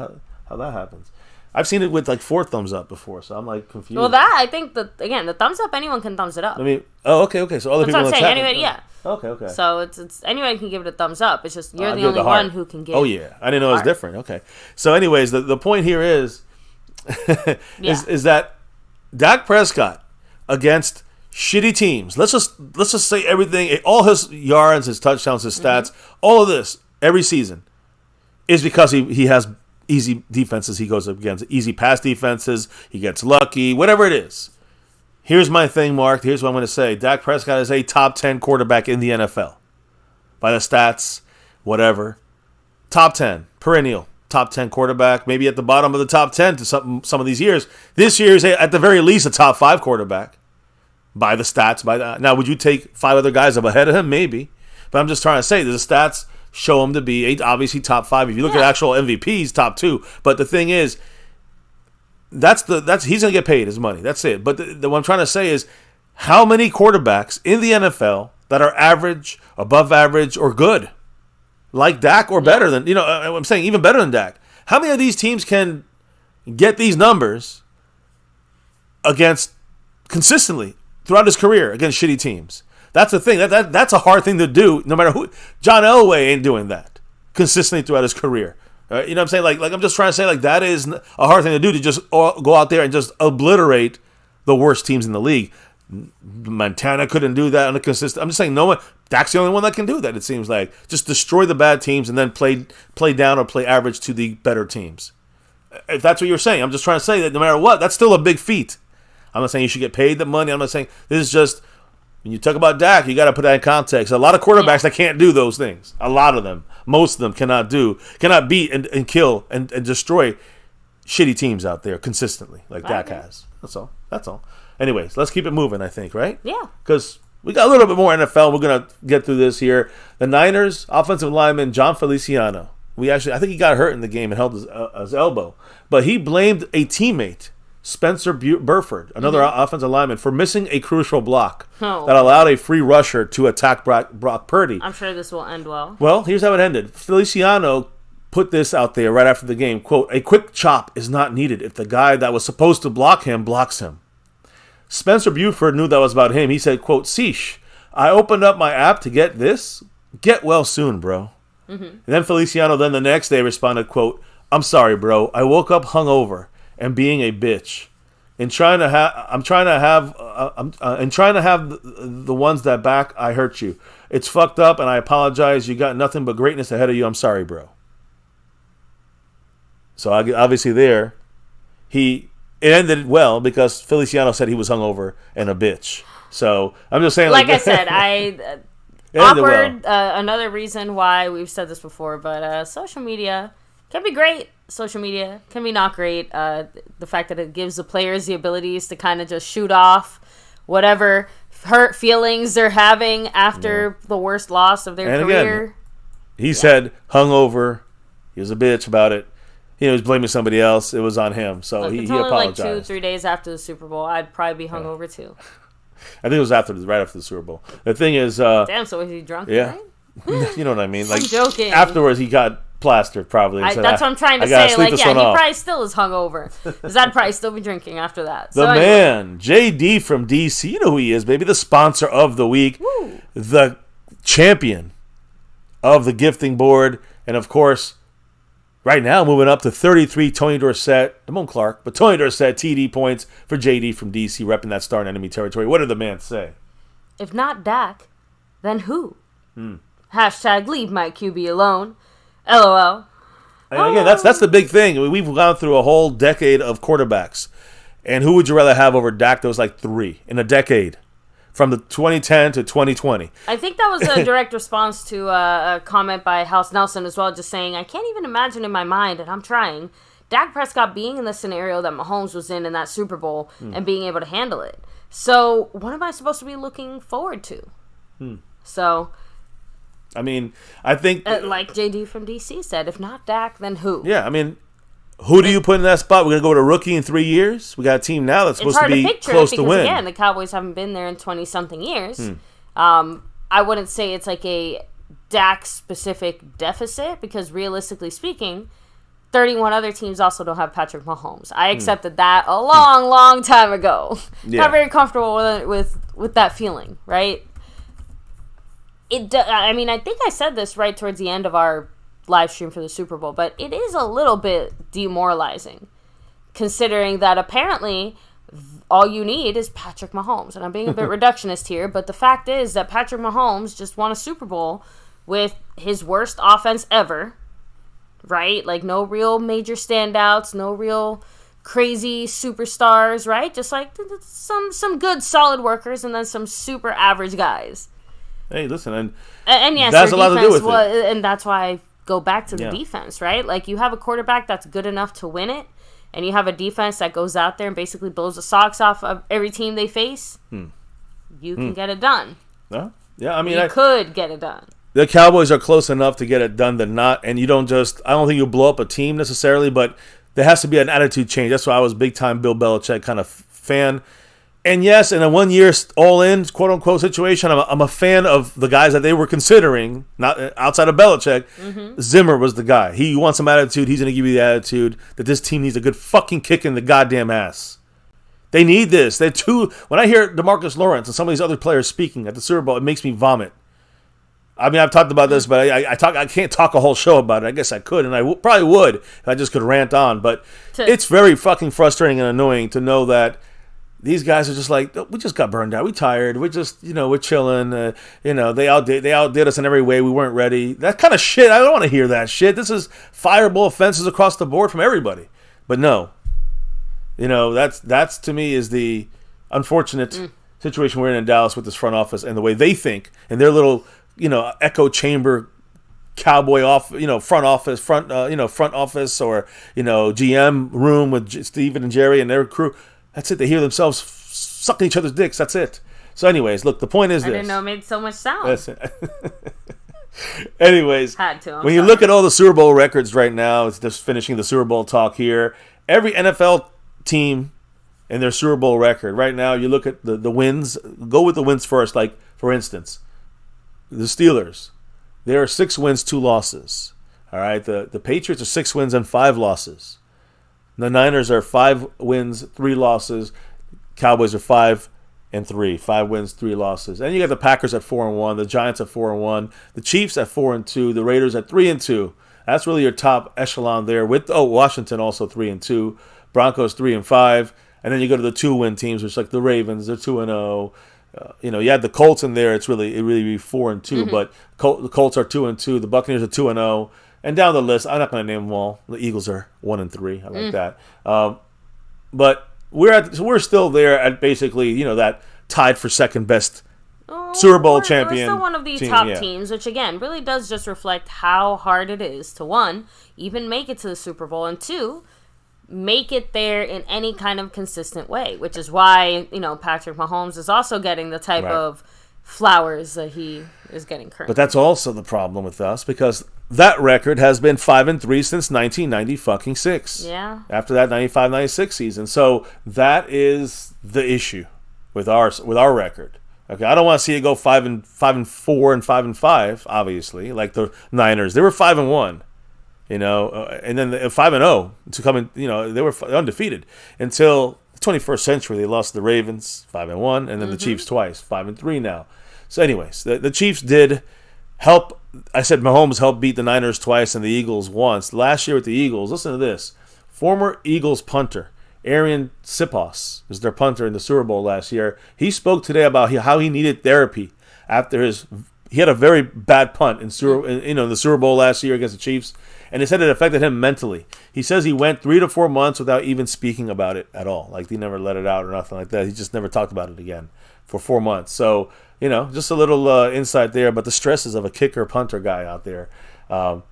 how that happens. I've seen it with like 4 thumbs up before, so I'm like confused. Well, I think the thumbs up, anyone can thumbs it up. I mean, okay. So other people. That's what I'm saying. Anyway, yeah. Okay. So it's anyone can give it a thumbs up. It's just you're the only one who can give. Oh yeah, I didn't know it was different. Okay. So, anyways, the point here is is that Dak Prescott against shitty teams. Let's just say everything, all his yards, his touchdowns, his stats, all of this every season is because he has easy defenses he goes up against, easy pass defenses, he gets lucky, whatever it is. Here's my thing, Mark. Here's what I'm going to say. Dak Prescott is a top 10 quarterback in the NFL. By the stats, whatever. Top 10, perennial, top 10 quarterback, maybe at the bottom of the top 10 to some of these years. This year is at the very least a top 5 quarterback. By the stats. Now, would you take 5 other guys up ahead of him? Maybe. But I'm just trying to say, the stats show him to be obviously top 5. If you look at actual MVPs, top 2. But the thing is, that's he's gonna get paid his money. That's it. But what I'm trying to say is, how many quarterbacks in the NFL that are average, above average, or good, like Dak, or better than I'm saying even better than Dak? How many of these teams can get these numbers against consistently throughout his career against shitty teams? That's the thing. That's a hard thing to do, no matter who. John Elway ain't doing that consistently throughout his career. You know what I'm saying? Like I'm just trying to say, like, that is a hard thing to do, to just go out there and just obliterate the worst teams in the league. Montana couldn't do that on a consistent. I'm just saying, no one. Dak's the only one that can do that. It seems like just destroy the bad teams and then play down or play average to the better teams. If that's what you're saying, I'm just trying to say that no matter what, that's still a big feat. I'm not saying you should get paid the money. I'm not saying this is just. When you talk about Dak, you got to put that in context. A lot of quarterbacks that can't do those things. A lot of them. Most of them cannot beat and kill and destroy shitty teams out there consistently like Dak has. That's all. Anyways, let's keep it moving, I think, right? Yeah. Because we got a little bit more NFL. We're going to get through this here. The Niners offensive lineman John Feliciano. I think he got hurt in the game and held his elbow. But he blamed a teammate, Spencer Burford, another offensive lineman, for missing a crucial block that allowed a free rusher to attack Brock Purdy. I'm sure this will end well. Well, here's how it ended. Feliciano put this out there right after the game, quote, "A quick chop is not needed if the guy that was supposed to block him blocks him." Spencer Buford knew that was about him. He said, quote, "Sheesh, I opened up my app to get this. Get well soon, bro." And then Feliciano the next day responded, quote, "I'm sorry, bro. I woke up hungover and being a bitch, and trying to have the ones that back. I hurt you. It's fucked up, and I apologize. You got nothing but greatness ahead of you. I'm sorry, bro." So obviously there, it ended well because Feliciano said he was hungover and a bitch. So I'm just saying, like I said, Yeah, they will. Awkward. Another reason why we've said this before, but social media can be great. Social media can be not great. The fact that it gives the players the abilities to kind of just shoot off whatever hurt feelings they're having after the worst loss of their career. Again, he said hungover. He was a bitch about it. He was blaming somebody else. It was on him. So Look, he it's only apologized. like 2-3 days after the Super Bowl. I'd probably be hungover too. I think it was right after the Super Bowl. The thing is... Damn, so was he drunk? Yeah. Right? You know what I mean? I'm joking. Afterwards, he got plastered probably. And said, that's what I'm trying to say. Like, yeah, he probably still is hungover. Because I'd probably still be drinking after that. The man, JD from DC, you know who he is, baby. The sponsor of the week. Woo. The champion of the gifting board. And, of course, right now moving up to 33, Tony Dorsett. Damone Clark, but Tony Dorsett, TD points for JD from DC, repping that star in enemy territory. What did the man say? If not Dak, then who? Hashtag leave my QB alone. LOL. And again, that's the big thing. I mean, we've gone through a whole decade of quarterbacks. And who would you rather have over Dak? There was like 3 in a decade. From the 2010 to 2020. I think that was a direct response to a comment by House Nelson as well, just saying, I can't even imagine in my mind, and I'm trying, Dak Prescott being in the scenario that Mahomes was in that Super Bowl and being able to handle it. So what am I supposed to be looking forward to? So... I mean, I think... like JD from DC said, if not Dak, then who? Yeah, I mean, who do you put in that spot? We're going to go with a rookie in 3 years? We got a team now that's supposed to be close to win. Again, the Cowboys haven't been there in 20-something years. I wouldn't say it's like a Dak-specific deficit, because realistically speaking, 31 other teams also don't have Patrick Mahomes. I accepted that a long time ago. Yeah. Not very comfortable with that feeling, right? I mean, I think I said this right towards the end of our live stream for the Super Bowl, but it is a little bit demoralizing, considering that apparently all you need is Patrick Mahomes. And I'm being a bit reductionist here, but the fact is that Patrick Mahomes just won a Super Bowl with his worst offense ever, right? Like, no real major standouts, no real crazy superstars, right? Just like some good solid workers and then some super average guys. Hey, listen, and yes, that's a lot to do with it. And that's why I go back to the defense, right? Like, you have a quarterback that's good enough to win it, and you have a defense that goes out there and basically blows the socks off of every team they face. You can get it done. Yeah, I mean, you could get it done. The Cowboys are close enough to get it done than not, and you don't just... I don't think you blow up a team necessarily, but there has to be an attitude change. That's why I was big-time Bill Belichick kind of fan. And yes, in a 1 year all-in, quote-unquote situation, I'm a fan of the guys that they were considering, not outside of Belichick. Zimmer was the guy. He wants some attitude. He's going to give you the attitude that this team needs a good fucking kick in the goddamn ass. They need this. They're too... When I hear DeMarcus Lawrence and some of these other players speaking at the Super Bowl, it makes me vomit. I mean, I've talked about this, but I can't talk a whole show about it. I guess I could, and I probably would if I just could rant on. But it's very fucking frustrating and annoying to know that these guys are just like, we just got burned out. We tired. We're just, we're chilling. They outdid us in every way. We weren't ready. That kind of shit. I don't want to hear that shit. This is fireable offenses across the board from everybody. But no, that's to me is the unfortunate situation we're in Dallas with this front office and the way they think and their little, echo chamber cowboy front office or GM room with Steven and Jerry and their crew. That's it. They hear themselves sucking each other's dicks. That's it. So anyways, look, the point is this. I didn't know it made so much sound. Listen. Anyways, had to. You look at all the Super Bowl records right now, it's just finishing the Super Bowl talk here. Every NFL team and their Super Bowl record. Right now, you look at the wins. Go with the wins first. Like, for instance, the Steelers. There are 6 wins, 2 losses. All right? The Patriots are 6 wins and 5 losses. The Niners are 5 wins, 3 losses. Cowboys are 5-3. 5 wins, 3 losses. And you got the Packers at 4-1. The Giants at 4-1. The Chiefs at 4-2. The Raiders at 3-2. That's really your top echelon there. With Washington also 3-2. Broncos 3-5. And then you go to the 2-win teams, which like the Ravens. They're 2-0. You had the Colts in there. It really be 4-2. But the Colts are 2-2. The Buccaneers are 2-0. And down the list, I'm not going to name them all. The Eagles are 1-3. I like that. But we're still there at basically, that tied for second best Super Bowl we're champion. still one of the team, top yeah. teams, which again really does just reflect how hard it is to, one, even make it to the Super Bowl, and two, make it there in any kind of consistent way, which is why, Patrick Mahomes is also getting the type of flowers that he is getting currently. But that's also the problem with us, because that record has been 5-3 since 1996. Yeah. After that 95-96 season. So that is the issue with our record. Okay, I don't want to see it go 5-4 and 5-5, obviously, like the Niners. They were 5-1. And then 5-0 to come in. They were undefeated until the 21st century. They lost to the Ravens 5-1, and then the Chiefs twice, 5-3 now. So, anyways, the Chiefs did help. I said Mahomes helped beat the Niners twice and the Eagles once. Last year with the Eagles, listen to this: former Eagles punter Arian Sipos was their punter in the Super Bowl last year. He spoke today about how he needed therapy after he had a very bad punt in the Super Bowl last year against the Chiefs. And he said it affected him mentally. He says he went 3 to 4 months without even speaking about it at all. Like, he never let it out or nothing like that. He just never talked about it again for 4 months. So, just a little insight there. But the stresses of a kicker punter guy out there. We've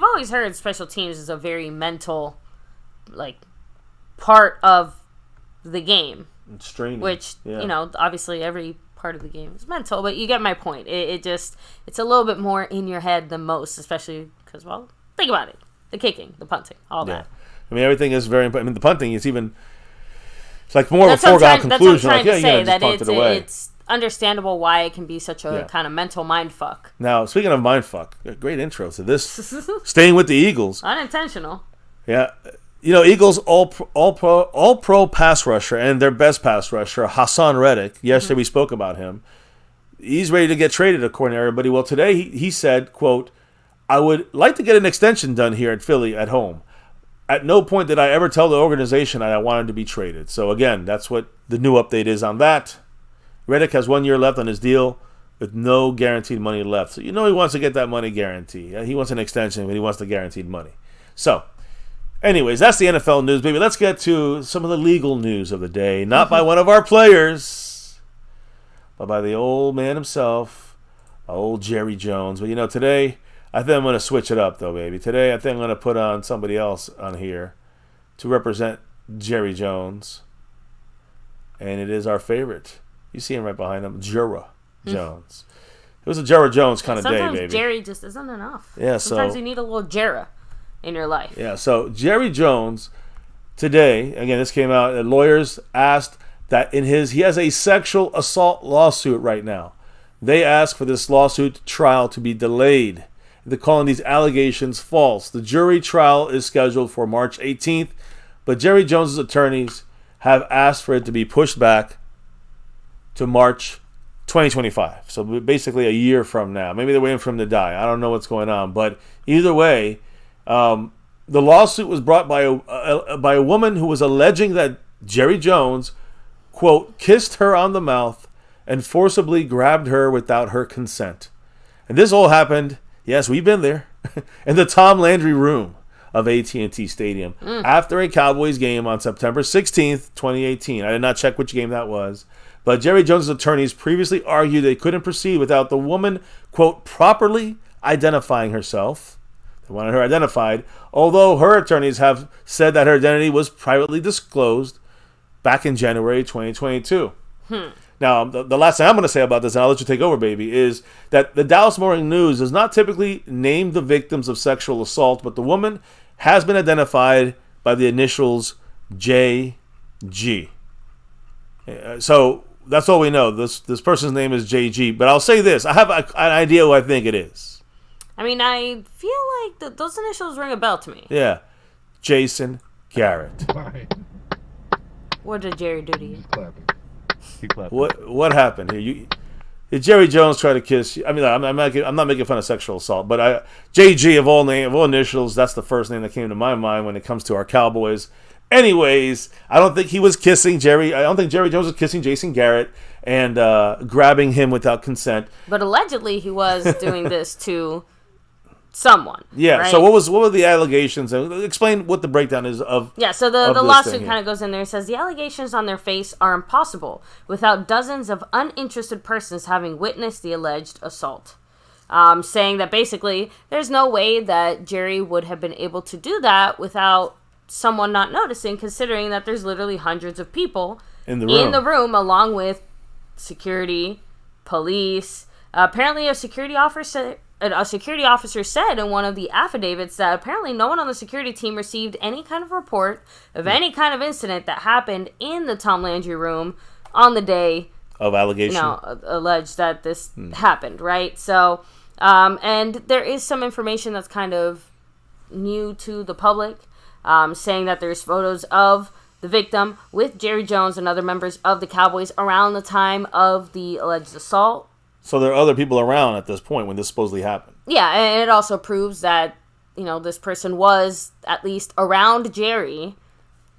always heard special teams is a very mental, part of the game. It's straining. Which, obviously every part of the game is mental, but you get my point. It's a little bit more in your head than most, especially because, think about it. The kicking, the punting, all that. Everything is very important. The punting is it's like more of a foregone conclusion. That's what I'm trying to say, that punt it away. It's understandable why it can be such a kind of mental mind fuck. Now, speaking of mind fuck, great intro to this. Staying with the Eagles. Unintentional. Yeah. Eagles all pro pass rusher and their best pass rusher, Hassan Reddick. Yesterday we spoke about him. He's ready to get traded, according to everybody. Well, today he said, quote, "I would like to get an extension done here at Philly at home. At no point did I ever tell the organization that I wanted to be traded." So again, that's what the new update is on that. Reddick has 1 year left on his deal with no guaranteed money left. So he wants to get that money guaranteed. He wants an extension, but he wants the guaranteed money. So, anyways, that's the NFL news, baby. Let's get to some of the legal news of the day. Not by one of our players, but by the old man himself, old Jerry Jones. But, today, I think I'm going to switch it up, though, baby. Today, I think I'm going to put on somebody else on here to represent Jerry Jones. And it is our favorite. You see him right behind him, Jura Jones. It was a Jura Jones kind of day, baby. Sometimes Jerry just isn't enough. Yeah, Sometimes you need a little Jera in your life. Yeah, so Jerry Jones today, again, this came out, lawyers asked that he has a sexual assault lawsuit right now. They asked for this lawsuit trial to be delayed. They're calling these allegations false. The jury trial is scheduled for March 18th, but Jerry Jones's attorneys have asked for it to be pushed back to March 2025. So basically a year from now. Maybe they're waiting for him to die. I don't know what's going on, but either way, the lawsuit was brought by a woman who was alleging that Jerry Jones, quote, kissed her on the mouth and forcibly grabbed her without her consent. And this all happened, yes, we've been there, in the Tom Landry room of AT&T Stadium after a Cowboys game on September 16th, 2018. I did not check which game that was. But Jerry Jones' attorneys previously argued they couldn't proceed without the woman, quote, properly identifying herself. They wanted her identified, although her attorneys have said that her identity was privately disclosed back in January 2022. Now, the last thing I'm going to say about this, and I'll let you take over, baby, is that the Dallas Morning News does not typically name the victims of sexual assault, but the woman has been identified by the initials JG. So that's all we know. This person's name is JG. But I'll say this. I have an idea who I think it is. I feel like those initials ring a bell to me. Yeah. Jason Garrett. What did Jerry do to you? He clapped. What happened here? Did Jerry Jones try to kiss you? I'm not making fun of sexual assault, but JG of all initials, that's the first name that came to my mind when it comes to our Cowboys. Anyways, I don't think he was kissing Jerry. I don't think Jerry Jones was kissing Jason Garrett and grabbing him without consent. But allegedly he was doing this to someone. Yeah. Right? So what were the allegations? Explain what the breakdown is of. Yeah. So the lawsuit kind of goes in there. It says the allegations on their face are impossible without dozens of uninterested persons having witnessed the alleged assault. Saying that basically there's no way that Jerry would have been able to do that without someone not noticing, considering that there's literally hundreds of people In the room, along with security, police. Apparently, a security officer said in one of the affidavits that apparently no one on the security team received any kind of report of any kind of incident that happened in the Tom Landry room on the day of allegation. Alleged that this happened, right? So, and there is some information that's kind of new to the public, saying that there's photos of the victim with Jerry Jones and other members of the Cowboys around the time of the alleged assault. So there are other people around at this point when this supposedly happened. Yeah, and it also proves that, this person was at least around Jerry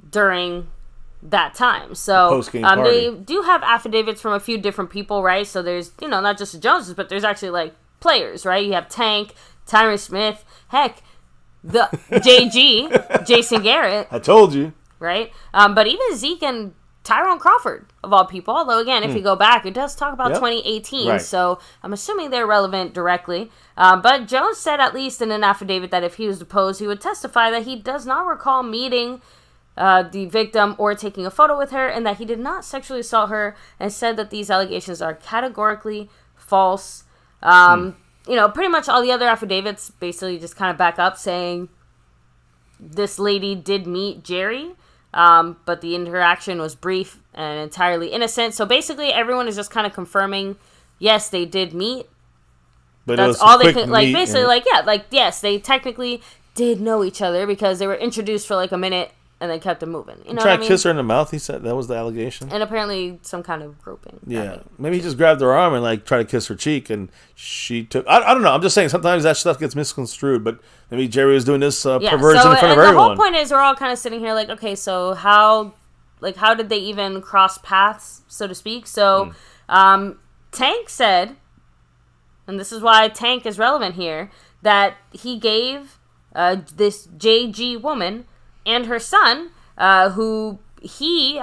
during that time. So post-game party. They do have affidavits from a few different people, right? So there's, not just the Joneses, but there's actually like players, right? You have Tank, Tyron Smith, heck, the JG, Jason Garrett. I told you. Right? But even Zeke and Tyrone Crawford, of all people. Although, again, if you go back, it does talk about 2018. Right. So I'm assuming they're relevant directly. But Jones said, at least in an affidavit, that if he was deposed, he would testify that he does not recall meeting the victim or taking a photo with her, and that he did not sexually assault her, and said that these allegations are categorically false. Pretty much all the other affidavits basically just kind of back up, saying this lady did meet Jerry, but the interaction was brief and entirely innocent. So basically, everyone is just kind of confirming, yes, they did meet. But that's all they can, like, basically, yes, they technically did know each other because they were introduced for like a minute and then kept it moving. You know Try what I to mean? kiss her in the mouth, he said. That was the allegation. And apparently some kind of groping. Yeah. Maybe he just grabbed her arm and like tried to kiss her cheek, and she took... I don't know. I'm just saying sometimes that stuff gets misconstrued, but maybe Jerry was doing this perversion in front of everyone. The whole point is we're all kind of sitting here like, okay, so how did they even cross paths, so to speak? So Tank said, and this is why Tank is relevant here, that he gave this JG woman and her son, who he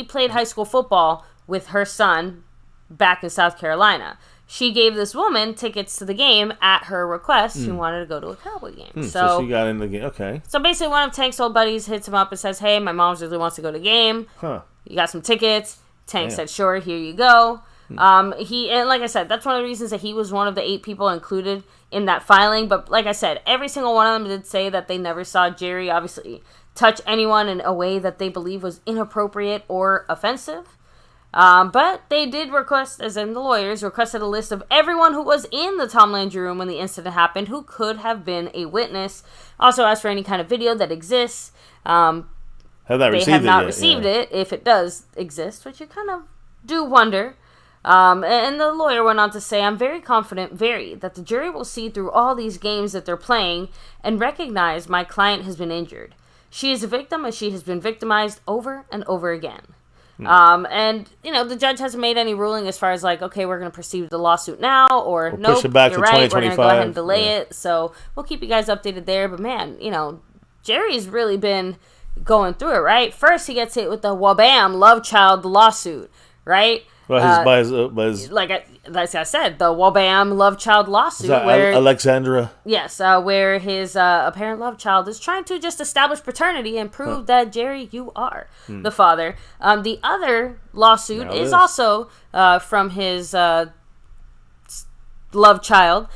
played high school football with her son back in South Carolina. She gave this woman tickets to the game at her request. She wanted to go to a Cowboy game. So she got in the game. Okay. So basically one of Tank's old buddies hits him up and says, hey, my mom really wants to go to the game. Huh. You got some tickets? Tank said, sure, here you go. And like I said, that's one of the reasons that he was one of the 8 people included in that filing. But like I said, every single one of them did say that they never saw Jerry, obviously, touch anyone in a way that they believe was inappropriate or offensive. But they did request, as in the lawyers, requested a list of everyone who was in the Tom Landry room when the incident happened who could have been a witness. Also asked for any kind of video that exists. They have not received it, if it does exist, which you kind of do wonder. And the lawyer went on to say, I'm very confident, that the jury will see through all these games that they're playing and recognize my client has been injured. She is a victim, and she has been victimized over and over again. And, the judge hasn't made any ruling as far as like, okay, we're going to proceed with the lawsuit now, or nope, push it back you're to right, we're going to go ahead and 2025. delay it. So we'll keep you guys updated there. But man, Jerry's really been going through it, right? First, he gets hit with the wabam love child lawsuit, right? Well, by his like I said, the wabam love child lawsuit, where Alexandra. Yes, where his apparent love child is trying to just establish paternity and prove that Jerry, you are the father. The other lawsuit is also from his love child.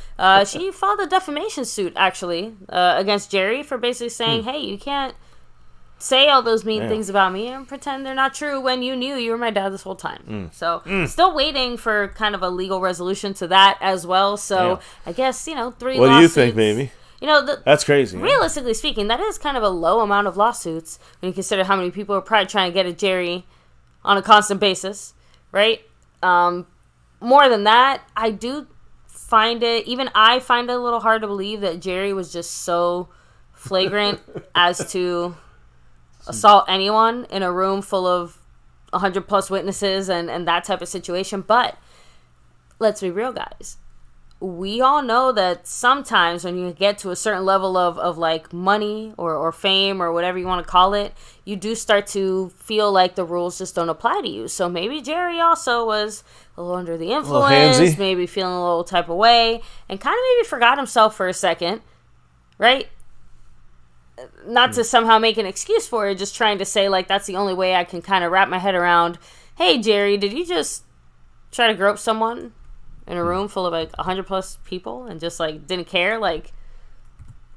She filed a defamation suit actually against Jerry for basically saying, "Hey, you can't say all those mean things about me and pretend they're not true when you knew you were my dad this whole time." So still waiting for kind of a legal resolution to that as well. So I guess 3 What lawsuits. do you think, baby? That's crazy. Realistically speaking, that is kind of a low amount of lawsuits when you consider how many people are probably trying to get at Jerry on a constant basis, right? More than that, I find it a little hard to believe that Jerry was just so flagrant as to assault anyone in a room full of 100 plus witnesses and that type of situation. But let's be real, guys. we all know that sometimes when you get to a certain level of like money or fame or whatever you want to call it, you do start to feel like the rules just don't apply to you. So maybe Jerry also was a little under the influence, maybe feeling a little type of way, and kind of maybe forgot himself for a second, right? Not to somehow make an excuse for it, just trying to say, like, that's the only way I can kind of wrap my head around, hey, Jerry, did you just try to grope someone in a room full of, like, 100-plus people and just, like, didn't care? Like,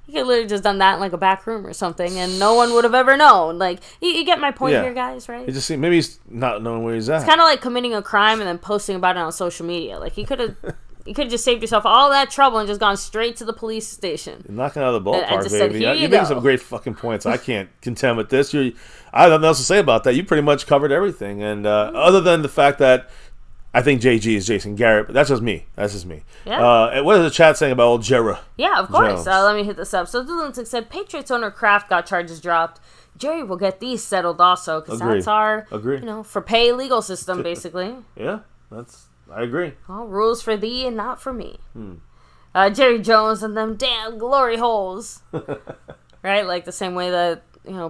you could literally just done that in, like, a back room or something, and no one would have ever known. Like, you get my point here, guys, right? It just maybe he's not knowing where he's at. It's kind of like committing a crime and then posting about it on social media. Like, you could have... You could have just saved yourself all that trouble and just gone straight to the police station. You're knocking out of the ballpark, just said, baby. "Here You're you making go." some great fucking points. I can't contend with this. I have nothing else to say about that. You pretty much covered everything. And other than the fact that I think JG is Jason Garrett, but that's just me. Yeah. And what is the chat saying about old Jera? Yeah, of course. Let me hit this up. So Dulinsic said, Patriots owner Kraft got charges dropped. Jerry will get these settled also, because that's our, for pay legal system, basically. Yeah, I agree. All rules for thee and not for me. Jerry Jones and them damn glory holes. Right? Like the same way that,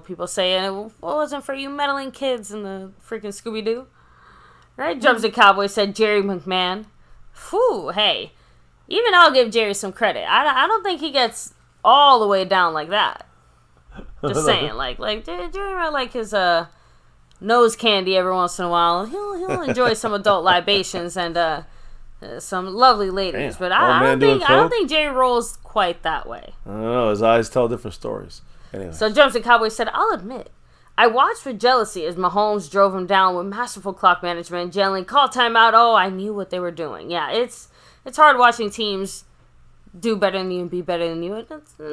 people say, it wasn't for you meddling kids in the freaking Scooby-Doo. Right? Jumps and Cowboy said Jerry McMahon. Whew, hey. Even I'll give Jerry some credit. I don't think he gets all the way down like that. Just saying. Like Jerry might like his, nose candy every once in a while. He'll enjoy some adult libations and some lovely ladies. Damn. But I don't think Jerry rolls quite that way. I don't know. His eyes tell different stories. Anyway. So Jumps and Cowboy said, I'll admit, I watched with jealousy as Mahomes drove him down with masterful clock management, yelling, call timeout. Oh, I knew what they were doing. Yeah, it's hard watching teams do better than you and be better than you and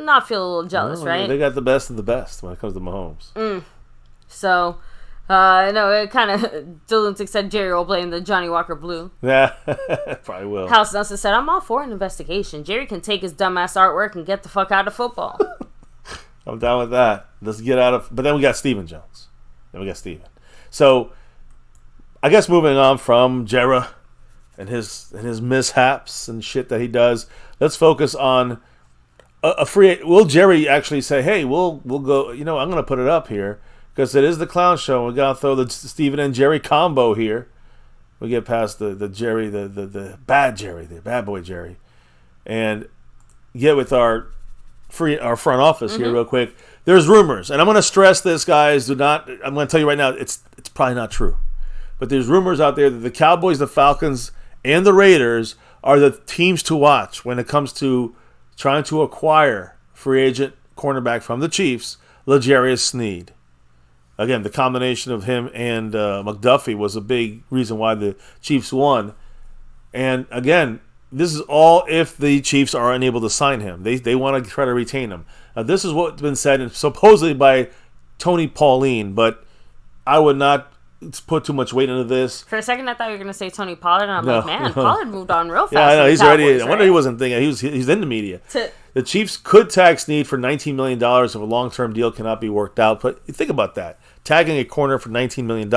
not feel a little jealous, right? They got the best of the best when it comes to Mahomes. So... no, it kind of... Dylan said Jerry will blame the Johnny Walker Blue. Yeah, probably will. House Nelson said, I'm all for an investigation. Jerry can take his dumbass artwork and get the fuck out of football. I'm down with that. Let's get out of... But then we got Steven Jones. So, I guess moving on from Jera and his mishaps and shit that he does, let's focus on a free... Will Jerry actually say, hey, we'll go... I'm going to put it up here. Because it is the clown show. We got to throw the Steven and Jerry combo here. We get past the Jerry, the bad Jerry, the bad boy Jerry. And get with our front office here real quick. There's rumors. And I'm going to stress this, guys. I'm going to tell you right now, it's probably not true. But there's rumors out there that the Cowboys, the Falcons, and the Raiders are the teams to watch when it comes to trying to acquire free agent cornerback from the Chiefs, L'Jarius Sneed. Again, the combination of him and McDuffie was a big reason why the Chiefs won. And again, this is all if the Chiefs are unable to sign him. They want to try to retain him. Now, this is what's been said supposedly by Tony Pauline, but I would not put too much weight into this. For a second, I thought you were going to say Tony Pollard, and I'm like, man, Pollard moved on real fast. Yeah, I know. He's Cowboys, already. I wonder right? he wasn't thinking. He's in the media. The Chiefs could tag Snead for $19 million if a long-term deal cannot be worked out. But think about that. Tagging a corner for $19 million,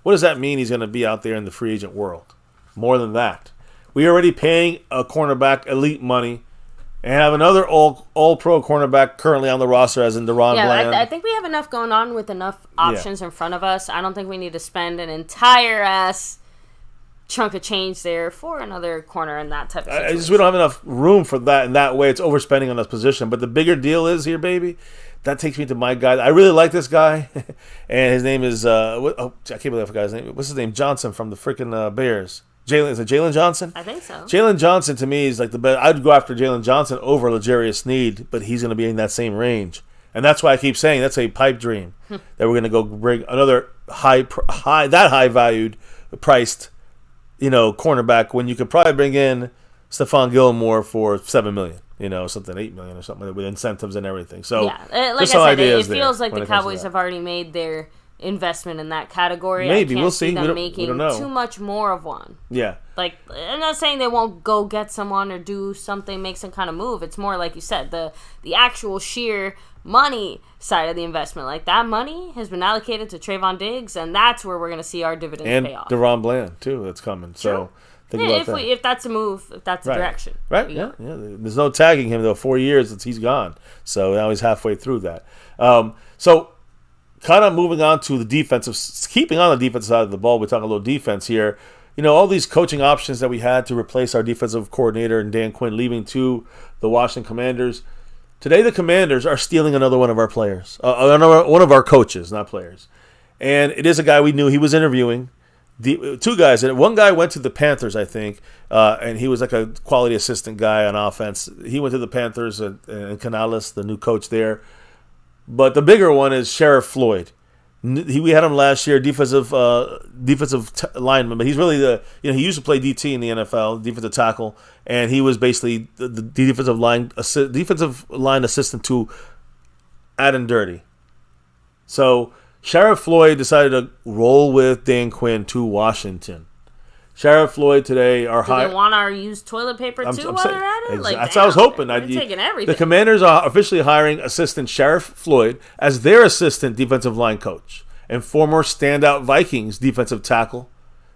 what does that mean he's going to be out there in the free agent world? More than that. We are already paying a cornerback elite money and have another all-pro cornerback currently on the roster as in Deron Bland. I think we have enough going on with enough options in front of us. I don't think we need to spend an entire ass chunk of change there for another corner in that type of situation. We don't have enough room for that in that way. It's overspending on this position. But the bigger deal is here, baby, that takes me to my guy. I really like this guy. And his name is, I can't believe I forgot his name. What's his name? Johnson from the freaking Bears. Is it Jalen Johnson? I think so. Jalen Johnson, to me, is like the best. I'd go after Jalen Johnson over L'Jarius Sneed, but he's going to be in that same range. And that's why I keep saying that's a pipe dream that we're going to go bring another high-valued, priced, cornerback when you could probably bring in Stephon Gilmore for $7 million, something $8 million or something with incentives and everything. So like I said, it feels like the Cowboys have already made their investment in that category. Maybe we'll see. We making don't know. Too much more of one. Yeah. Like, I'm not saying they won't go get someone or do something, make some kind of move. It's more like you said, the actual sheer money side of the investment. Like, that money has been allocated to Trayvon Diggs, and that's where we're going to see our dividends pay off. And Deron Bland, too, that's coming. True. Think about that. If that's a move, if that's a direction. Right, yeah. There's no tagging him, though. 4 years since he's gone. So now he's halfway through that. So kind of moving on to the defensive, keeping on the defensive side of the ball, we're talking a little defense here. You know, all these coaching options that we had to replace our defensive coordinator and Dan Quinn leaving to the Washington Commanders. Today the Commanders are stealing another one of our players, one of our coaches, not players. And it is a guy we knew. He was interviewing. Two guys, and one guy went to the Panthers, I think, and he was like a quality assistant guy on offense. He went to the Panthers and Canales, the new coach there. But the bigger one is Sheriff Floyd. We had him last year, defensive lineman, but he's really he used to play DT in the NFL, defensive tackle, and he was basically the defensive line assistant to Adam Dirty. So Sheriff Floyd decided to roll with Dan Quinn to Washington. Sheriff Floyd today are high. Do they want our used toilet paper too while they're at it? Like, that's what I was hoping. They're taking everything. The Commanders are officially hiring assistant Sheriff Floyd as their assistant defensive line coach and former standout Vikings defensive tackle.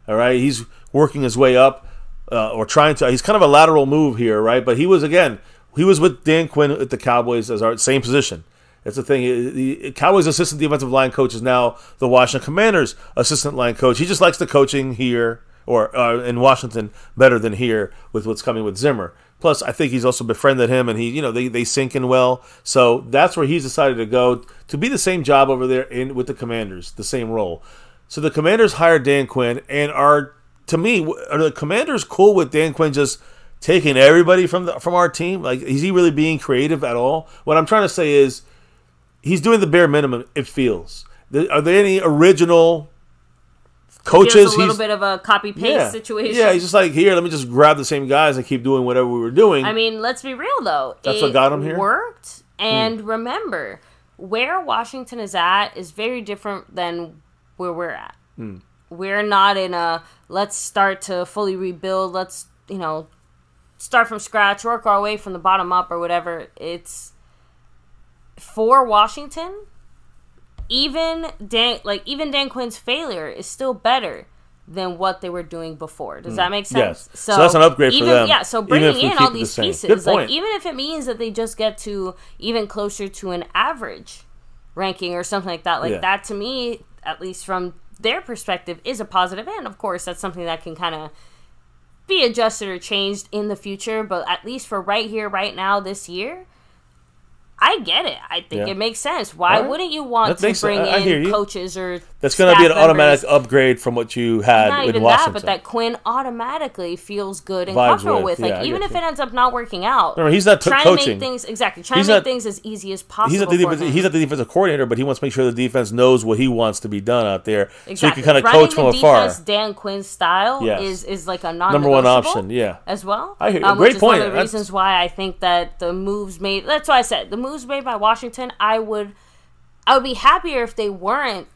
All right, he's working his way up or trying to. He's kind of a lateral move here, right? But he was with Dan Quinn at the Cowboys as our same position. That's the thing. The Cowboys' assistant defensive line coach is now the Washington Commanders' assistant line coach. He just likes the coaching here or in Washington better than here with what's coming with Zimmer. Plus, I think he's also befriended him, and they sync in well. So that's where he's decided to go to be the same job over there with the Commanders, the same role. So the Commanders hired Dan Quinn, and are the Commanders cool with Dan Quinn just taking everybody from our team? Like, is he really being creative at all? What I'm trying to say is, he's doing the bare minimum, it feels. Are there any original coaches? It's a little bit of a copy-paste situation. Yeah, he's just like, here, let me just grab the same guys and keep doing whatever we were doing. I mean, let's be real, though. That's what got him here? It worked. And remember, where Washington is at is very different than where we're at. We're not in a, let's start to fully rebuild, let's, start from scratch, work our way from the bottom up or whatever. It's... For Washington, even Dan Quinn's failure is still better than what they were doing before. Does that make sense? Yes. So that's an upgrade for them. Yeah, so bringing in all these pieces, like even if it means that they just get to even closer to an average ranking or something like that, that to me, at least from their perspective, is a positive. And of course, that's something that can kind of be adjusted or changed in the future. But at least for right here, right now, this year, I get it. I think it makes sense. Why wouldn't you want to bring in coaches or that's going to be an automatic upgrade from what you had not in even Washington. That, but that Quinn automatically feels good and comfortable with. Like, even if it ends up not working out. Remember, he's not trying coaching. To make things as easy as possible. He's not the defensive coordinator, but he wants to make sure the defense knows what he wants to be done out there. Exactly. So he can kind of coach from afar. Dan Quinn's style is like a number one option, as well. I hear you. Great point. One of the reasons why I think that the moves made, that's why I said, the moves made by Washington, I would be happier if they weren't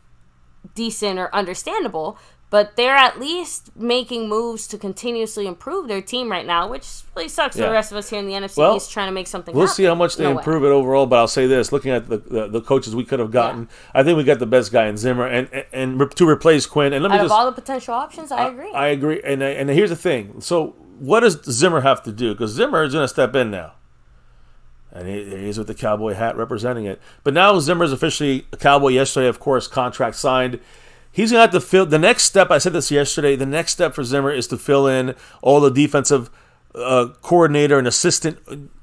decent or understandable, but they're at least making moves to continuously improve their team right now, which really sucks for the rest of us here in the NFC East trying to make something happen. We'll see how much they improve it overall, but I'll say this, looking at the coaches we could have gotten, I think we got the best guy in Zimmer and to replace Quinn. And out of all the potential options, I agree. I agree. And here's the thing. So what does Zimmer have to do? Because Zimmer is going to step in now. And he is with the Cowboy hat representing it. But now Zimmer's officially a Cowboy yesterday, of course, contract signed. He's going to have to fill... The next step, I said this yesterday, the next step for Zimmer is to fill in all the defensive coordinator and assistant...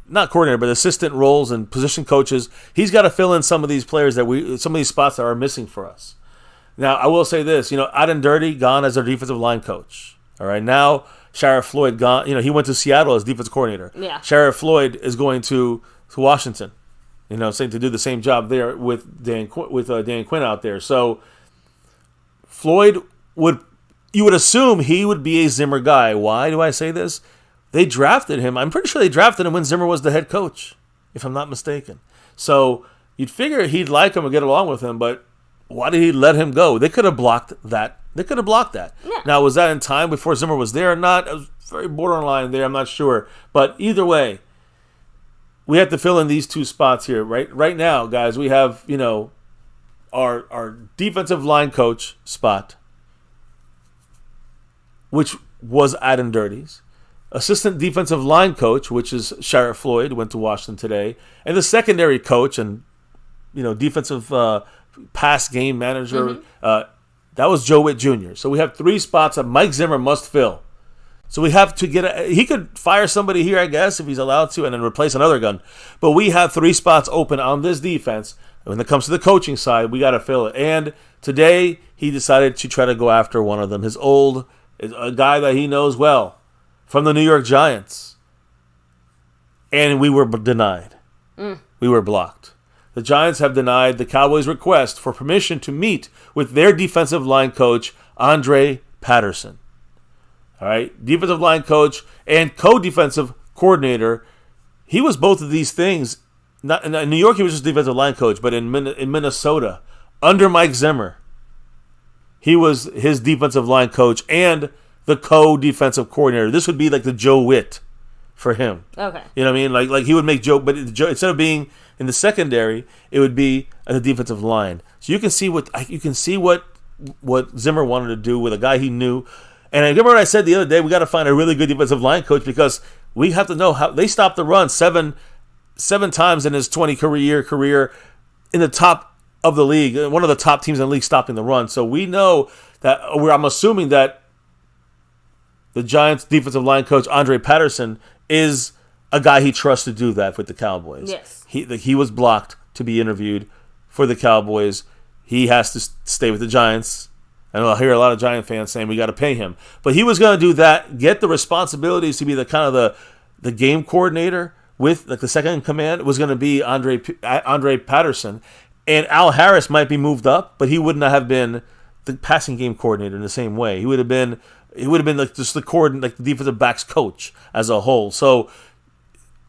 Not coordinator, but assistant roles and position coaches. He's got to fill in some of these players some of these spots that are missing for us. Now, I will say this. Adam Dirty gone as our defensive line coach. All right, now Sheriff Floyd gone. He went to Seattle as defensive coordinator. Yeah. Sheriff Floyd is going to Washington, saying to do the same job there with Dan Quinn out there. So Floyd you would assume he would be a Zimmer guy. Why do I say this? They drafted him. I'm pretty sure they drafted him when Zimmer was the head coach, if I'm not mistaken. So you'd figure he'd like him and get along with him, but why did he let him go? They could have blocked that. Yeah. Now, was that in time before Zimmer was there or not? It was very borderline there. I'm not sure. But either way, we have to fill in these two spots here. Right now, guys, we have, our defensive line coach spot, which was Adam Dirties. Assistant defensive line coach, which is Sharrett Floyd, went to Washington today. And the secondary coach and, defensive pass game manager, that was Joe Witt Jr. So we have 3 spots that Mike Zimmer must fill. So we have to he could fire somebody here, I guess, if he's allowed to, and then replace another gun. But we have 3 spots open on this defense. When it comes to the coaching side, we got to fill it. And today, he decided to try to go after one of them, a guy that he knows well from the New York Giants. And we were denied. We were blocked. The Giants have denied the Cowboys' request for permission to meet with their defensive line coach, Andre Patterson. All right, defensive line coach and co-defensive coordinator. He was both of these things. Not in New York, he was just defensive line coach, but in Minnesota, under Mike Zimmer, he was his defensive line coach and the co-defensive coordinator. This would be like the Joe Witt for him. Okay. You know what I mean? Like he would make Joe, but instead of being in the secondary, it would be at the defensive line. So you can see what Zimmer wanted to do with a guy he knew. And I remember what I said the other day, we got to find a really good defensive line coach because we have to know how they stopped the run seven times in his 20 career in the top of the league. One of the top teams in the league stopping the run. So we know that, I'm assuming that the Giants defensive line coach, Andre Patterson, is a guy he trusts to do that with the Cowboys. Yes. He was blocked to be interviewed for the Cowboys. He has to stay with the Giants. I know I hear a lot of Giant fans saying we got to pay him. But he was going to do that, get the responsibilities to be the kind of the game coordinator with like the second in command was going to be Andre Patterson. And Al Harris might be moved up, but he would not have been the passing game coordinator in the same way. He would have been like just the defensive backs coach as a whole. So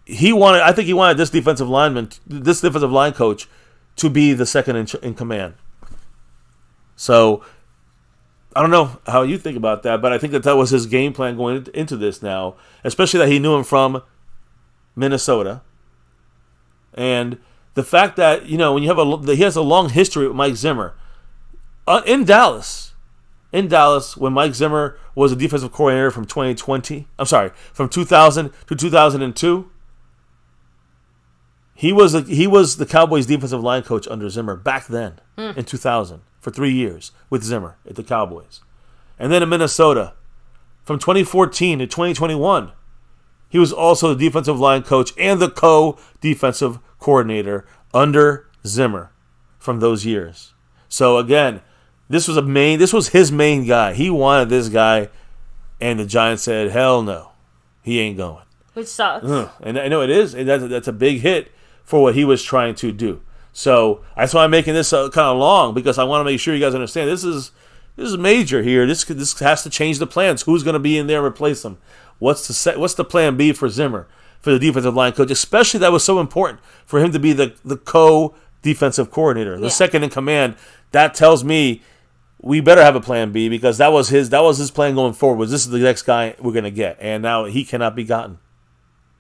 I think he wanted this defensive line coach to be the second in command. So I don't know how you think about that, but I think that was his game plan going into this now, especially that he knew him from Minnesota. And the fact that, when you have he has a long history with Mike Zimmer. In Dallas, when Mike Zimmer was a defensive coordinator from from 2000 to 2002, he was the Cowboys defensive line coach under Zimmer back then in 2000 for 3 years with Zimmer at the Cowboys. And then in Minnesota, from 2014 to 2021, he was also the defensive line coach and the co-defensive coordinator under Zimmer from those years. So again, this was his main guy. He wanted this guy, and the Giants said, hell no, he ain't going. Which sucks. And I know it is, and that's a big hit for what he was trying to do. So that's why I'm making this kind of long, because I want to make sure you guys understand this is major here. This has to change the plans. Who's going to be in there and replace him? What's the plan B for Zimmer, for the defensive line coach? Especially that was so important for him to be the co-defensive coordinator, the second in command. That tells me we better have a plan B, because that was his plan going forward. This is the next guy we're going to get, and now he cannot be gotten.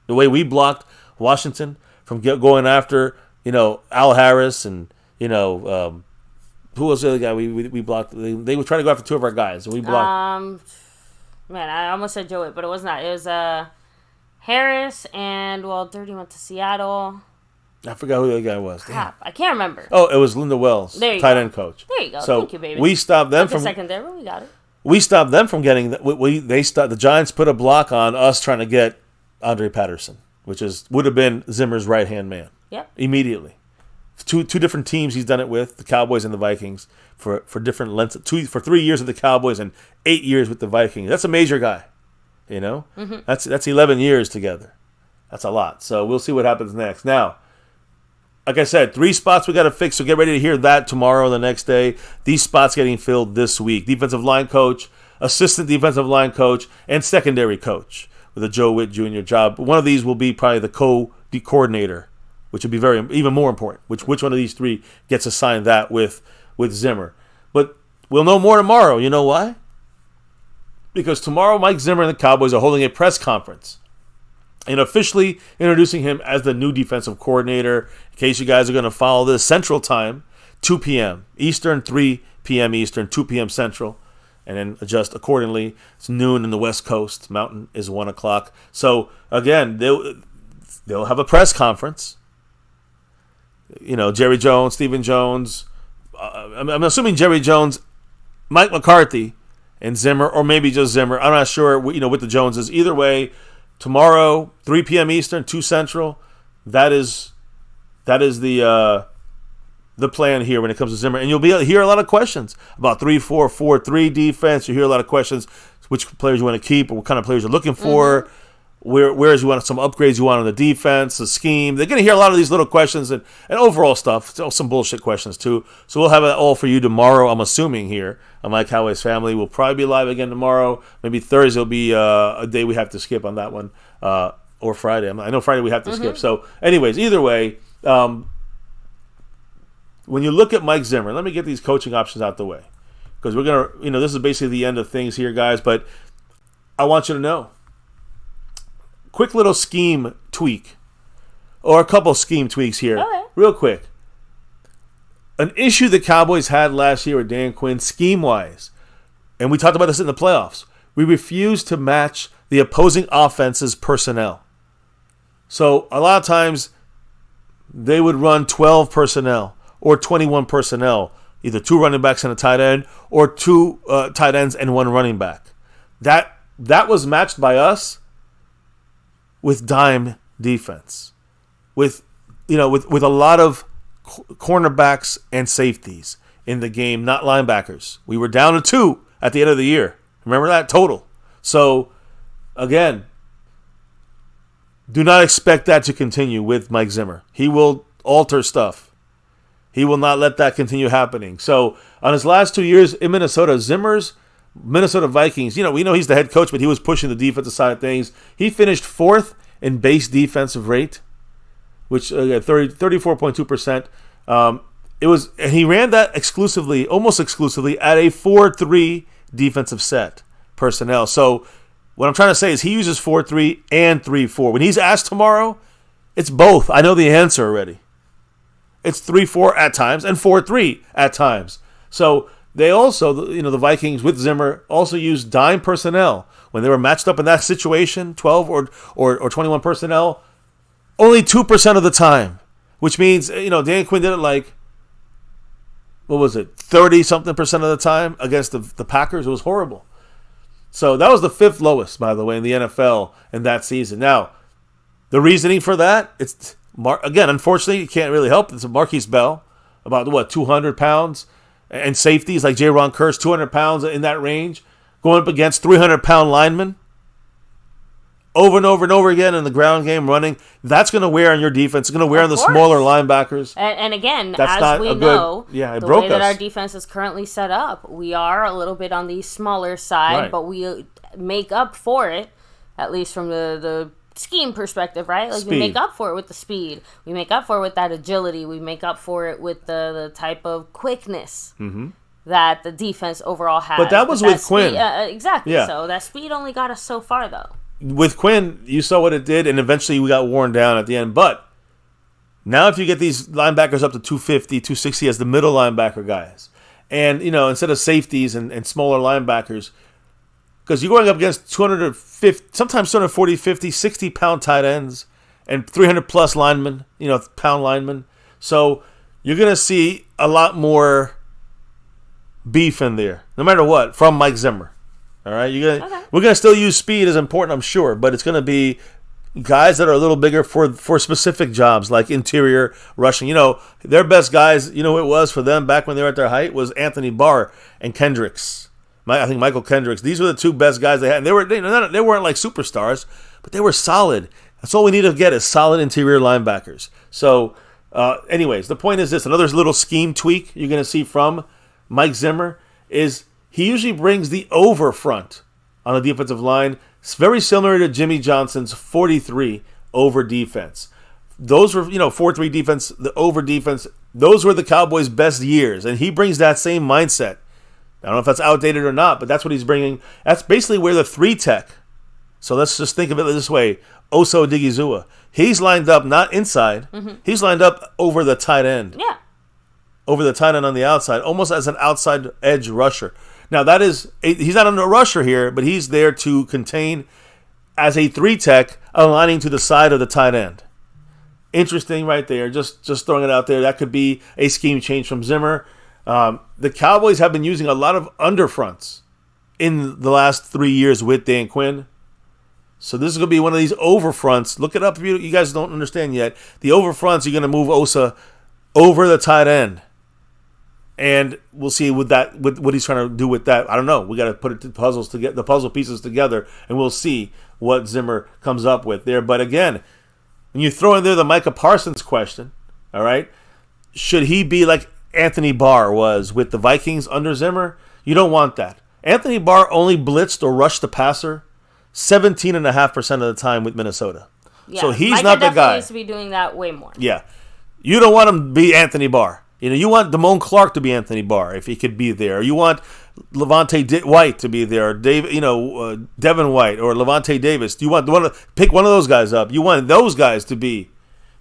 The way we blocked Washington from going after Al Harris and who was the other guy we blocked? They were trying to go after 2 of our guys, and we blocked. Man, I almost said Joey, but it was not. It was Harris and Dirty went to Seattle. I forgot who the other guy was. Crap, I can't remember. Oh, it was Linda Wells, tight end coach. There you go. So thank you, baby. We stopped them from. Second there, but we got it. We stopped them from getting. The Giants put a block on us trying to get Andre Patterson, which would have been Zimmer's right hand man. Yep. Immediately. Two different teams he's done it with, the Cowboys and the Vikings, for different lengths. For 3 years with the Cowboys and 8 years with the Vikings. That's a major guy. Mm-hmm. That's 11 years together. That's a lot. So we'll see what happens next. Now, like I said, 3 spots we got to fix, so get ready to hear that tomorrow or the next day. These spots getting filled this week. Defensive line coach, assistant defensive line coach, and secondary coach with a Joe Witt Jr. job. One of these will be probably the coordinator, which would be even more important. Which one of these 3 gets assigned that with Zimmer. But we'll know more tomorrow. You know why? Because tomorrow Mike Zimmer and the Cowboys are holding a press conference and officially introducing him as the new defensive coordinator. In case you guys are going to follow this, Central Time, 2 p.m. Eastern, 3 p.m. Eastern, 2 p.m. Central. and then adjust accordingly. It's noon in the West Coast. Mountain is 1 o'clock. So again, they'll have a press conference. Jerry Jones, Stephen Jones. I'm assuming Jerry Jones, Mike McCarthy, and Zimmer, or maybe just Zimmer. I'm not sure. With the Joneses. Either way, tomorrow, 3 p.m. Eastern, 2 Central. That is the plan here when it comes to Zimmer. And you'll be able to hear a lot of questions about 3-4-4-3 defense. You hear a lot of questions, which players you want to keep, or what kind of players you're looking for. Mm-hmm. Whereas you want some upgrades you want on the defense, the scheme. They're going to hear a lot of these little questions and overall stuff. Some bullshit questions too. So we'll have it all for you tomorrow, I'm assuming, here on My Cowboys Family. We'll probably be live again tomorrow. Maybe Thursday will be a day we have to skip on that one. Or Friday. I know Friday we have to skip. So anyways, either way, when you look at Mike Zimmer, let me get these coaching options out the way. Because we're going to, this is basically the end of things here, guys. But I want you to know. Quick little scheme tweak, or a couple scheme tweaks here, real quick. An issue the Cowboys had last year with Dan Quinn, scheme-wise, and we talked about this in the playoffs. We refused to match the opposing offense's personnel. So a lot of times they would run 12 personnel or 21 personnel, either 2 running backs and a tight end, or 2 tight ends and 1 running back. That was matched by us with dime defense, with a lot of cornerbacks and safeties in the game, not linebackers. We were down to 2 at the end of the year. Remember that total. So again, do not expect that to continue with Mike Zimmer. He will alter stuff. He will not let that continue happening. So on his last 2 years in Minnesota, Zimmer's Minnesota Vikings, we know he's the head coach, but he was pushing the defensive side of things. He finished 4th in base defensive rate, which 34.2%. And he ran that almost exclusively at a 4-3 defensive set personnel. So what I'm trying to say is he uses 4-3 and 3-4. When he's asked tomorrow, it's both. I know the answer already. It's 3-4 at times and 4-3 at times. So they also, the Vikings with Zimmer also used dime personnel when they were matched up in that situation, 12 or 21 personnel, only 2% of the time, which means Dan Quinn did it 30-something% of the time against the Packers. It was horrible. So that was the 5th lowest, by the way, in the NFL in that season. Now, the reasoning for that, it's again, unfortunately, you can't really help. It's a Marquise Bell, about 200 pounds. And safeties like Jaron Kearse, 200 pounds in that range, going up against 300-pound linemen over and over and over again in the ground game running. That's going to wear on your defense. It's going to wear on the smaller linebackers. And again, as we know, the way that our defense is currently set up, we are a little bit on the smaller side, but we make up for it, at least from the scheme perspective, right? Like, we make up for it with the speed. We make up for it with that agility. We make up for it with the type of quickness that the defense overall has. But that was with Quinn. Exactly. Yeah. So that speed only got us so far, though. With Quinn, you saw what it did, and eventually we got worn down at the end. But now if you get these linebackers up to 250, 260 as the middle linebacker guys, and, instead of safeties and smaller linebackers, because you're going up against 250, sometimes 240, 50, 60-pound tight ends and 300-plus linemen, pound linemen. So you're going to see a lot more beef in there, no matter what, from Mike Zimmer. All right? We're going to still use speed as important, I'm sure, but it's going to be guys that are a little bigger for specific jobs, like interior rushing. Their best guys, who it was for them back when they were at their height, was Anthony Barr and Kendricks. I think Michael Kendricks. These were the 2 best guys they had. And they weren't like superstars, but they were solid. That's all we need to get is solid interior linebackers. So, anyways, the point is this. Another little scheme tweak you're going to see from Mike Zimmer is he usually brings the over front on the defensive line. It's very similar to Jimmy Johnson's 43 over defense. Those were, 4-3 defense, the over defense. Those were the Cowboys' best years, and he brings that same mindset. I don't know if that's outdated or not, but that's what he's bringing. That's basically where the 3-tech. So let's just think of it this way. Oso Odigizua. He's lined up not inside. Mm-hmm. He's lined up over the tight end. Yeah. Over the tight end on the outside, almost as an outside edge rusher. Now, he's not under rusher here, but he's there to contain as a 3-tech, aligning to the side of the tight end. Interesting right there. Just throwing it out there. That could be a scheme change from Zimmer. The Cowboys have been using a lot of underfronts in the last 3 years with Dan Quinn. So this is going to be one of these overfronts. Look it up if you guys don't understand yet. The overfronts, you're going to move Osa over the tight end. And we'll see with what he's trying to do with that. I don't know. We got to put the puzzle pieces together, and we'll see what Zimmer comes up with there. But again, when you throw in there the Micah Parsons question, all right, should he be like Anthony Barr was with the Vikings under Zimmer? You don't want that. Anthony Barr only blitzed or rushed the passer 17.5% of the time with Minnesota. Yeah, so he's Micah not the guy. Needs to be doing that way more. Yeah, you don't want him to be Anthony Barr. You want Damone Clark to be Anthony Barr if he could be there. You want Levante White to be there, Devin White or Levante Davis. You want to pick one of those guys up. You want those guys to be,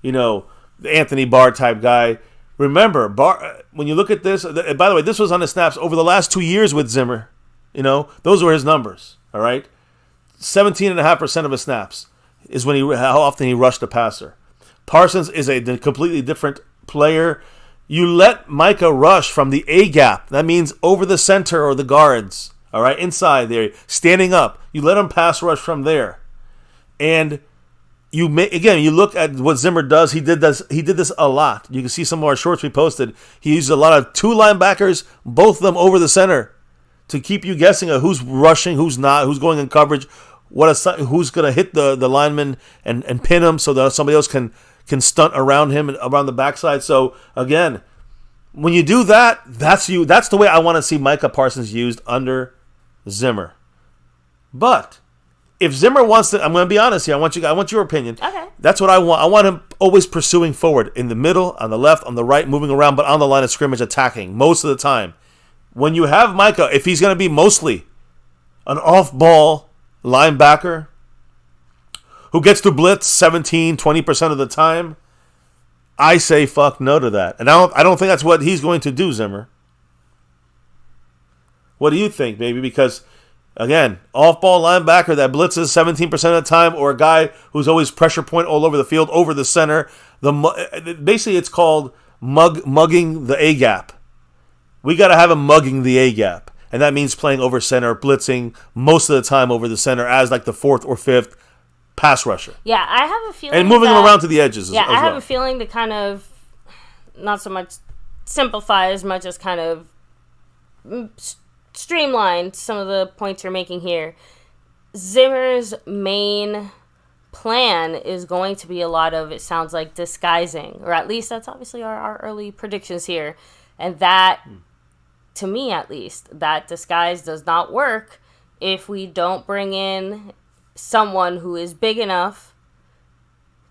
the Anthony Barr type guy. Remember, Barr. When you look at this, by the way, this was on the snaps over the last 2 years with Zimmer. Those were his numbers. All right, 17.5% of his snaps is how often he rushed the passer. Parsons is a completely different player. You let Micah rush from the A gap. That means over the center or the guards. All right, inside there, standing up. You let him pass rush from there, and you look at what Zimmer does. He did this a lot. You can see some of our shorts we posted. He used a lot of 2 linebackers, both of them over the center, to keep you guessing of who's rushing, who's not, who's going in coverage, who's going to hit the lineman and pin him so that somebody else can stunt around him and around the backside. So again, when you do that, that's the way I want to see Micah Parsons used under Zimmer. But if Zimmer wants to, I'm going to be honest here. I want your opinion. Okay. That's what I want. I want him always pursuing forward in the middle, on the left, on the right, moving around, but on the line of scrimmage, attacking most of the time. When you have Micah, if he's going to be mostly an off-ball linebacker who gets to blitz 17, 20% of the time, I say fuck no to that. And I don't think that's what he's going to do, Zimmer. What do you think, baby? Because, again, off-ball linebacker that blitzes 17% of the time, or a guy who's always pressure point all over the field, over the center. Basically, it's called mugging the A-gap. We got to have him mugging the A-gap. And that means playing over center, blitzing most of the time over the center as like the 4th or 5th pass rusher. Yeah, I have a feeling. And moving him around to the edges Yeah, as well. I have a feeling to kind of not so much simplify as much as kind of streamline some of the points you're making here. Zimmer's main plan is going to be a lot of, it sounds like, disguising. Or at least that's obviously our early predictions here. And that, to me at least, that disguise does not work if we don't bring in someone who is big enough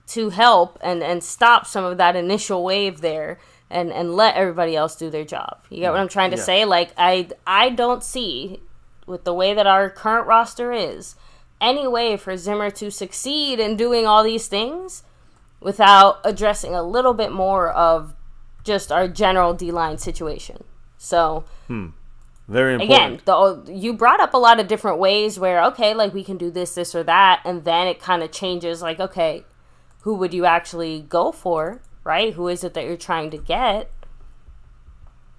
to help and stop some of that initial wave there and let everybody else do their job. You get what I'm trying to say? Like, I don't see, with the way that our current roster is, any way for Zimmer to succeed in doing all these things without addressing a little bit more of just our general D-line situation. So, very important. Again, you brought up a lot of different ways where, okay, like we can do this or that, and then it kind of changes, like, okay, who would you actually go for, right? Who is it that you're trying to get?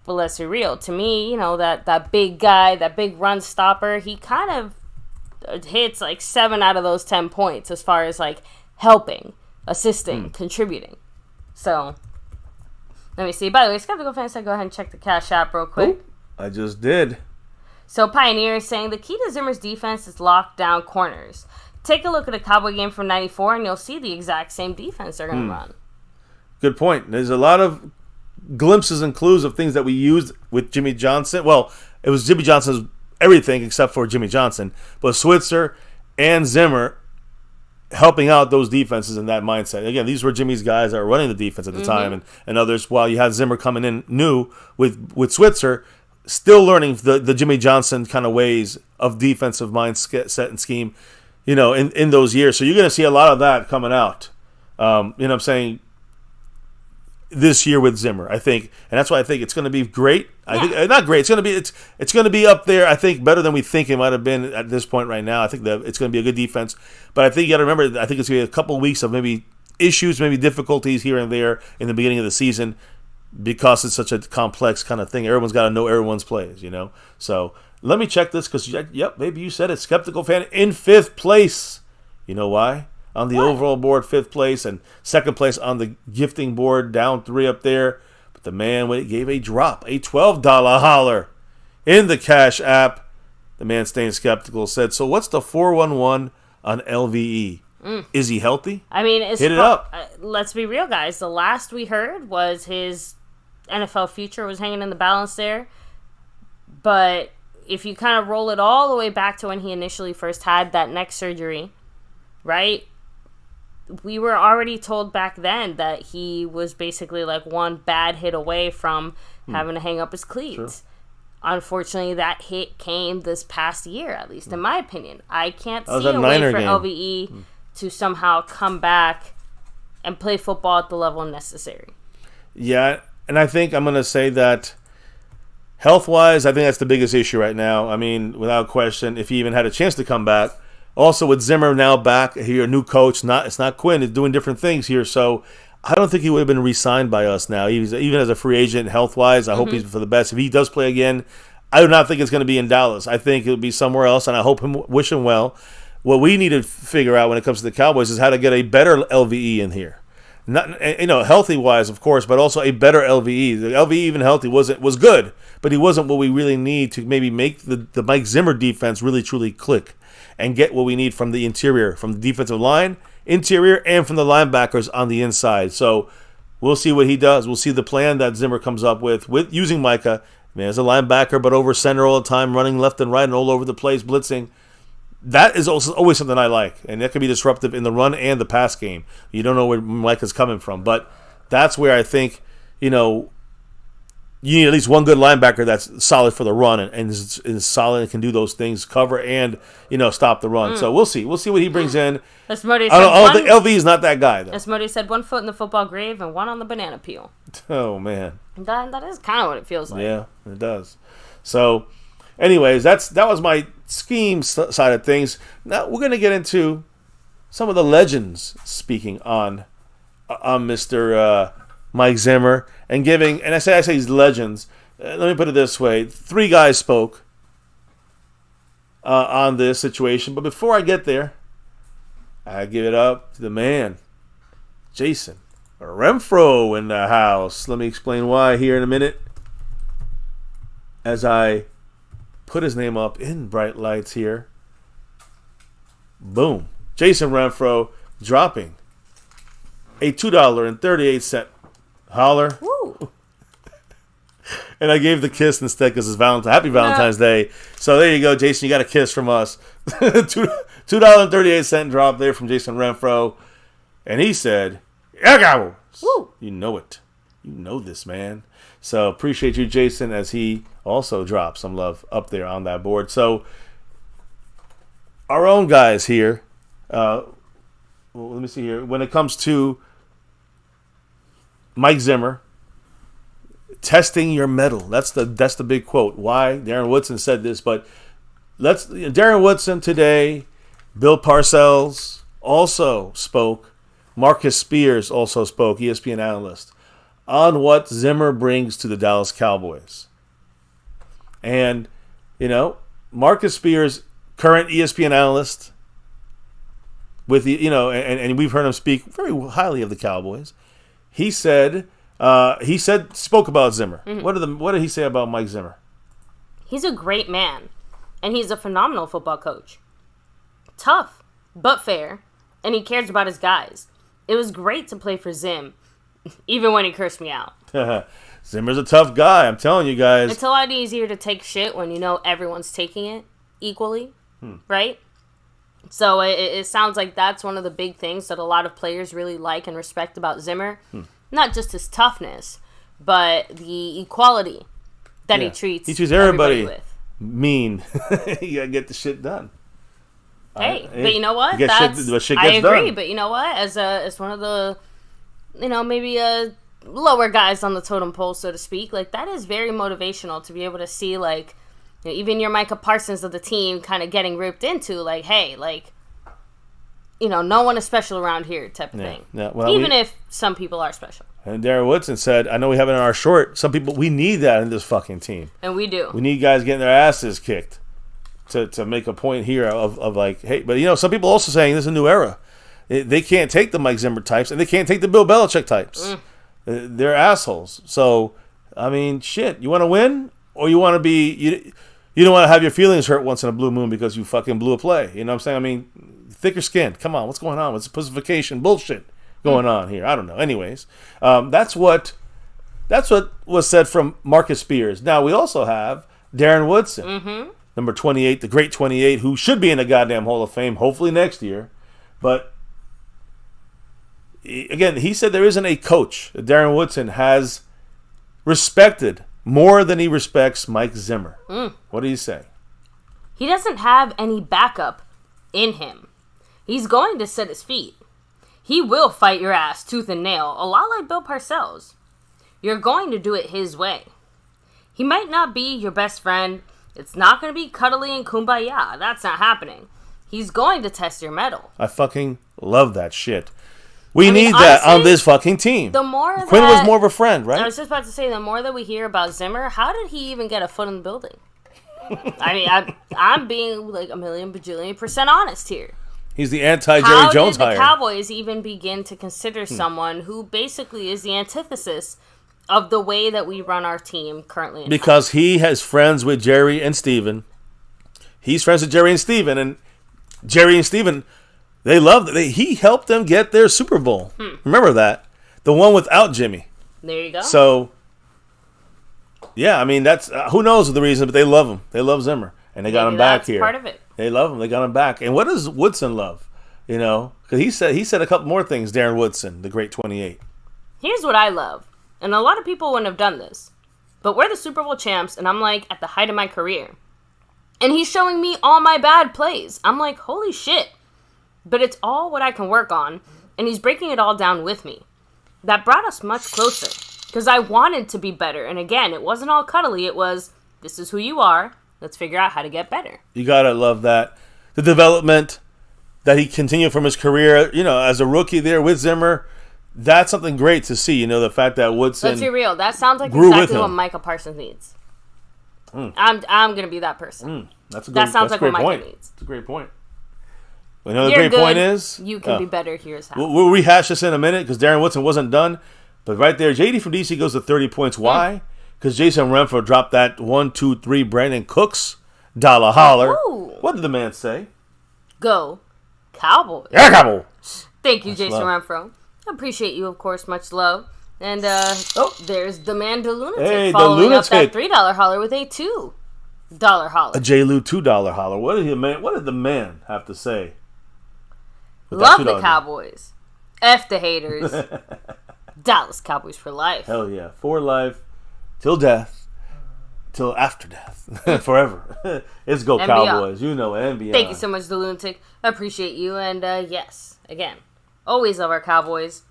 But let's be real. To me, that big guy, that big run stopper, he kind of hits like 7 out of those 10 points as far as like helping, assisting, contributing. So, let me see. By the way, Skeptical Fan said go ahead and check the Cash App real quick. I just did. So Pioneer is saying the key to Zimmer's defense is locked down corners. Take a look at a Cowboy game from '94 and you'll see the exact same defense they're going to run. Good point. There's a lot of glimpses and clues of things that we used with Jimmy Johnson. Well, it was Jimmy Johnson's everything except for Jimmy Johnson. But Switzer and Zimmer helping out those defenses in that mindset. Again, these were Jimmy's guys that were running the defense at the time, and others, while you had Zimmer coming in new with Switzer, still learning the Jimmy Johnson kind of ways of defensive mindset and scheme, in those years. So you're going to see a lot of that coming out. I'm saying? this year with Zimmer. I think, and that's why I think it's going to be great. I think not great. It's going to be up there. I think better than we think it might have been at this point right now. I think that it's going to be a good defense, but I think you got to remember. I think it's going to be a couple of weeks of maybe issues, maybe difficulties here and there in the beginning of the season because it's such a complex kind of thing. Everyone's got to know everyone's plays, So let me check this because maybe you said it. Skeptical fan in 5th place. You know why? On the overall board, 5th place, and 2nd place on the gifting board, down 3 up there. But the man gave a drop, a $12 holler in the Cash App. The man staying skeptical said, so what's the 411 on LVE? Is he healthy? I mean, hit it up. Let's be real, guys. The last we heard was his NFL future was hanging in the balance there. But if you kind of roll it all the way back to when he initially first had that neck surgery, right? We were already told back then that he was basically like one bad hit away from having to hang up his cleats. Sure. Unfortunately, that hit came this past year, at least in my opinion. I can't see a way for LVE to somehow come back and play football at the level necessary. Yeah, and I think I'm going to say that health-wise, I think that's the biggest issue right now. I mean, without question, if he even had a chance to come back. Also, with Zimmer now back here, a new coach, it's not Quinn, it's doing different things here. So I don't think he would have been re-signed by us now. Even as a free agent, health-wise, I hope he's for the best. If he does play again, I do not think it's going to be in Dallas. I think it'll be somewhere else, and I wish him well. What we need to figure out when it comes to the Cowboys is how to get a better LVE in here. Not, healthy-wise, of course, but also a better LVE. The LVE, even healthy, was good, but he wasn't what we really need to maybe make the Mike Zimmer defense really, truly click and get what we need from the interior, from the defensive line, interior, and from the linebackers on the inside. So we'll see what he does. We'll see the plan that Zimmer comes up with using Micah, as a linebacker, but over center all the time, running left and right and all over the place, blitzing. That is also always something I like, and that can be disruptive in the run and the pass game. You don't know where Micah's coming from, but that's where I think, you need at least one good linebacker that's solid for the run and is solid and can do those things, cover and stop the run. So we'll see. We'll see what he brings in. I don't think LV is not that guy though. As Modi said, 1 foot in the football grave and 1 on the banana peel. Oh man, that is kind of what it feels like. Yeah, it does. So, anyways, that was my scheme side of things. Now we're gonna get into some of the legends speaking on Mr. Mike Zimmer. And I say he's legends. Let me put it this way: 3 guys spoke on this situation. But before I get there, I give it up to the man, Jason Renfro, in the house. Let me explain why here in a minute, as I put his name up in bright lights here. Boom, Jason Renfro dropping a $2.38 holler. Woo. And I gave the kiss instead because it's Happy Valentine's Day. So there you go, Jason. You got a kiss from us. $2.38 drop there from Jason Renfro. And he said, "Yeah, Cowboys." Woo. You know it. You know this, man. So appreciate you, Jason, as he also dropped some love up there on that board. So our own guys here. Let me see here. When it comes to Mike Zimmer, testing your mettle. That's the big quote. Why? Darren Woodson said this, but Darren Woodson today, Bill Parcells also spoke. Marcus Spears also spoke, ESPN analyst, on what Zimmer brings to the Dallas Cowboys. And, Marcus Spears, current ESPN analyst, with and we've heard him speak very highly of the Cowboys. He spoke about Zimmer. Mm-hmm. What did he say about Mike Zimmer? He's a great man, and he's a phenomenal football coach. Tough, but fair, and he cares about his guys. It was great to play for Zim, even when he cursed me out. Zimmer's a tough guy, I'm telling you guys. It's a lot easier to take shit when everyone's taking it equally, right? So it sounds like that's one of the big things that a lot of players really like and respect about Zimmer. Not just his toughness, but the equality that he treats everybody with. Mean. You gotta get the shit done. Hey, but you know what? Shit I agree, done. but you know what? As one of the, maybe a lower guys on the totem pole, so to speak, like, that is very motivational to be able to see, like, you know, even your Micah Parsons of the team kind of getting ripped into, like, hey, like, you know, no one is special around here type of thing. Yeah. Well, even if some people are special. And Darren Woodson said, I know we have it in our short. Some people, we need that in this fucking team. And we do. We need guys getting their asses kicked to make a point here of like, hey, but, you know, some people also saying this is a new era. They can't take the Mike Zimmer types, and they can't take the Bill Belichick types. They're assholes. So, I mean, shit, you want to win? Or you want to be, you don't want to have your feelings hurt once in a blue moon because you fucking blew a play. You know what I'm saying? I mean, thicker skin. Come on, what's going on? What's the pussification bullshit going on here? I don't know. Anyways, that's what was said from Marcus Spears. Now, we also have Darren Woodson, number 28, the great 28, who should be in the goddamn Hall of Fame, hopefully next year. But, again, he said there isn't a coach that Darren Woodson has respected more than he respects Mike Zimmer. What do you say? He doesn't have any backup in him. He's going to set his feet. He will fight your ass tooth and nail, a lot like Bill Parcells. You're going to do it his way. He might not be your best friend. It's not going to be cuddly and kumbaya. That's not happening. He's going to test your mettle. I fucking love that shit. We need that on this fucking team. The more Quinn was more of a friend, right? I was just about to say, the more that we hear about Zimmer, how did he even get a foot in the building? I mean, I'm being like a million bajillion % honest here. He's the anti-Jerry Jones hire. How did the Cowboys even begin to consider someone who basically is the antithesis of the way that we run our team currently? Because he has friends with Jerry and Steven. He's friends with Jerry and Steven, and Jerry and Steven, they love that. He helped them get their Super Bowl. Remember that? The one without Jimmy. There you go. So, yeah, I mean, that's who knows the reason, but they love him. They love Zimmer, and they got him back here. Part of it. They love him. They got him back. And what does Woodson love? You know, because he said a couple more things. Darren Woodson, the great 28. Here's what I love, and a lot of people wouldn't have done this, but we're the Super Bowl champs, and I'm like at the height of my career, and he's showing me all my bad plays. I'm like, holy shit! But it's all what I can work on, and he's breaking it all down with me. That brought us much closer, because I wanted to be better, and again, it wasn't all cuddly. It was, this is who you are. Let's figure out how to get better. You gotta love that. The development that he continued from his career, you know, as a rookie there with Zimmer, that's something great to see. You know, the fact that Woodson Let's be real. That sounds like grew exactly with what him. Michael Parsons needs. I'm gonna be that person. That's a That sounds like great what point. Michael needs. It's a great point. You know, the You're great good. point is You can be better. Here's how. We'll rehash this in a minute because Darren Woodson wasn't done. But right there, JD from DC goes to 30 points. Why? Because Jason Renfro dropped that 1, 2, 3 Brandon Cooks dollar holler. Ooh. What did the man say? Go Cowboys. Yeah, Cowboy. Thank you, Much Jason love. Renfro. I appreciate you, of course. Much love. And there's the man, the lunatic, Hey, the following up that lunatic. $3 holler with a $2 holler. A J. Lou $2 holler. What did the man have to say? with that Love $2 the bill? Cowboys. F the haters. Dallas Cowboys for life. Hell yeah. For life. Till death. Till after death. Forever. It's Go And Cowboys. You know it. And beyond. Thank you so much, the lunatic. I appreciate you. And yes, again, always love our Cowboys.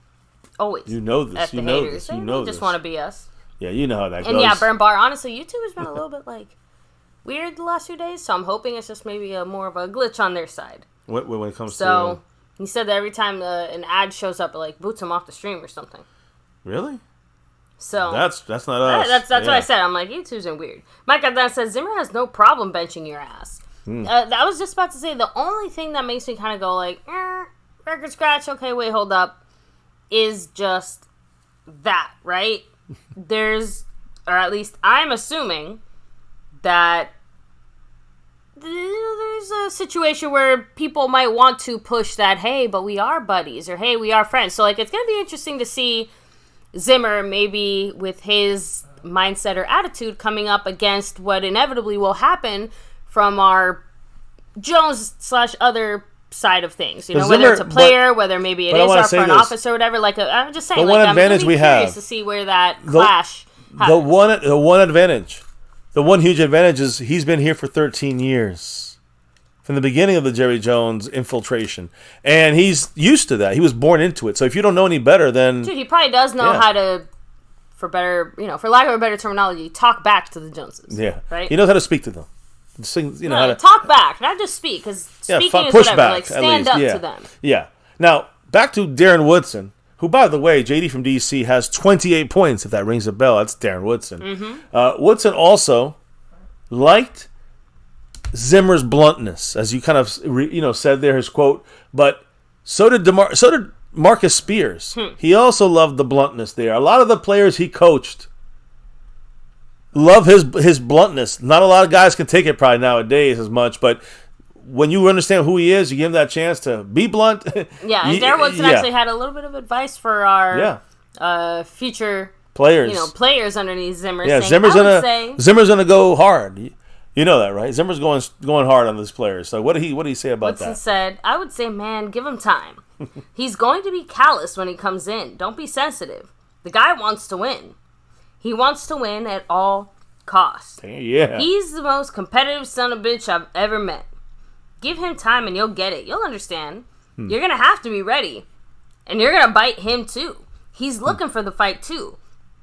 Always. You know this. F You the know haters. this. They You know just this. want to be us. Yeah, you know how that And goes. yeah, Burn Bar, honestly, YouTube has been a little bit like weird the last few days, so I'm hoping it's just maybe more of a glitch on their side. When it comes So he said that every time an ad shows up, it like boots him off the stream or something. Really? So That's not us. that's what I Yeah. said. I'm like, YouTube's weird. Mike then said Zimmer has no problem benching your ass. I was just about to say the only thing that makes me kind of go like, record scratch. Okay, wait, hold up. Is just that, right? There's, or at least I'm assuming that there's a situation where people might want to push that, hey, but we are buddies, or hey, we are friends. So like, it's gonna be interesting to see Zimmer maybe with his mindset or attitude coming up against what inevitably will happen from our Jones / other side of things. You know, whether it's a player, whether maybe it is our front office or whatever. Like, I'm just saying, The one advantage we have to see where that clash happens. The one advantage, the one huge advantage is he's been here for 13 years. From the beginning of the Jerry Jones infiltration. And he's used to that. He was born into it. So if you don't know any better, then Dude, he probably does know how to for lack of a better terminology, talk back to the Joneses. Yeah. Right? He knows how to speak to them. Sing, you know how to talk back, not just speak, because speaking is push whatever. back, Like, stand up to them. Yeah. Now, back to Darren Woodson, who, by the way, JD from DC has 28 points, if that rings a bell. That's Darren Woodson. Mm-hmm. Woodson also liked Zimmer's bluntness, as you kind of said there, his quote, but so did Marcus Spears. He also loved the bluntness there. A lot of the players he coached love his bluntness. Not a lot of guys can take it probably nowadays as much, but when you understand who he is, you give him that chance to be blunt. Yeah, and Darren Woodson actually had a little bit of advice for our future players. Players underneath Zimmer. Yeah, saying, Zimmer's gonna go hard. You know that, right? Zimmer's going hard on these players. So what did he say about Woodson that? said, I would say, man, give him time. He's going to be callous when he comes in. Don't be sensitive. The guy wants to win. He wants to win at all costs. Yeah. He's the most competitive son of a bitch I've ever met. Give him time and you'll get it. You'll understand. You're going to have to be ready. And you're going to bite him too. He's looking for the fight too.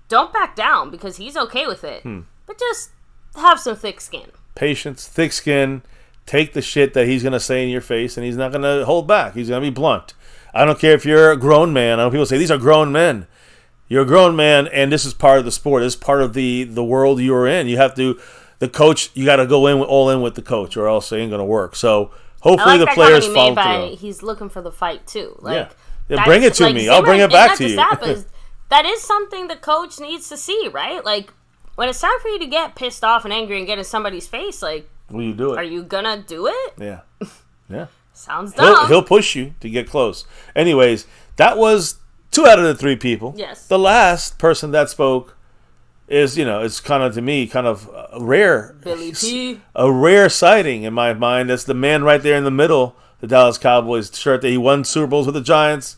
Don't back down because he's okay with it. But just have some thick skin. Patience, thick skin. Take the shit that he's going to say in your face and he's not going to hold back. He's going to be blunt. I don't care if you're a grown man. I know people say these are grown men. You're a grown man, and this is part of the sport. This is part of the world you're in. You have to, the coach, you got to go all in with the coach, or else it ain't going to work. So hopefully the players follow through. He's looking for the fight too. Yeah, bring it to me. I'll bring it back to you. That is something the coach needs to see, right? Like when it's time for you to get pissed off and angry and get in somebody's face, like, will you do it? Are you gonna do it? Yeah, yeah. Sounds dumb. He'll push you to get close. Anyways, that was 2 out of the 3 people. Yes. The last person that spoke is, it's kind of, to me, kind of a rare. Billy P. A rare sighting in my mind. That's the man right there in the middle, the Dallas Cowboys shirt that he won Super Bowls with the Giants.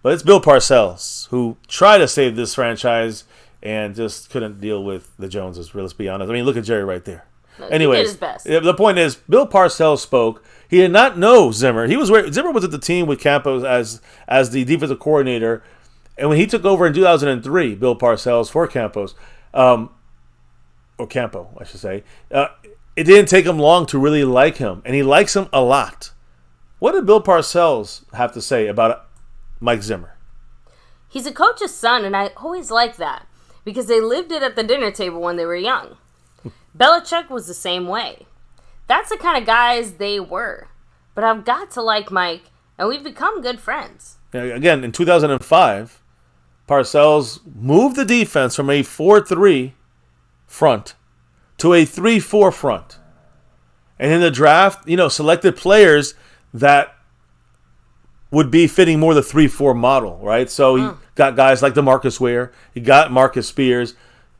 But it's Bill Parcells, who tried to save this franchise and just couldn't deal with the Joneses, let's be honest. I mean, look at Jerry right there. Anyways, he did his best. The point is, Bill Parcells spoke. He did not know Zimmer. Zimmer was at the team with Campos as the defensive coordinator, and when he took over in 2003, Bill Parcells for Campos, or Campo, I should say, it didn't take him long to really like him, and he likes him a lot. What did Bill Parcells have to say about Mike Zimmer? He's a coach's son, and I always like that because they lived it at the dinner table when they were young. Belichick was the same way. That's the kind of guys they were. But I've got to like Mike, and we've become good friends. Again, in 2005, Parcells moved the defense from a 4-3 front to a 3-4 front. And in the draft, selected players that would be fitting more the 3-4 model, right? So he got guys like DeMarcus Ware, he got Marcus Spears,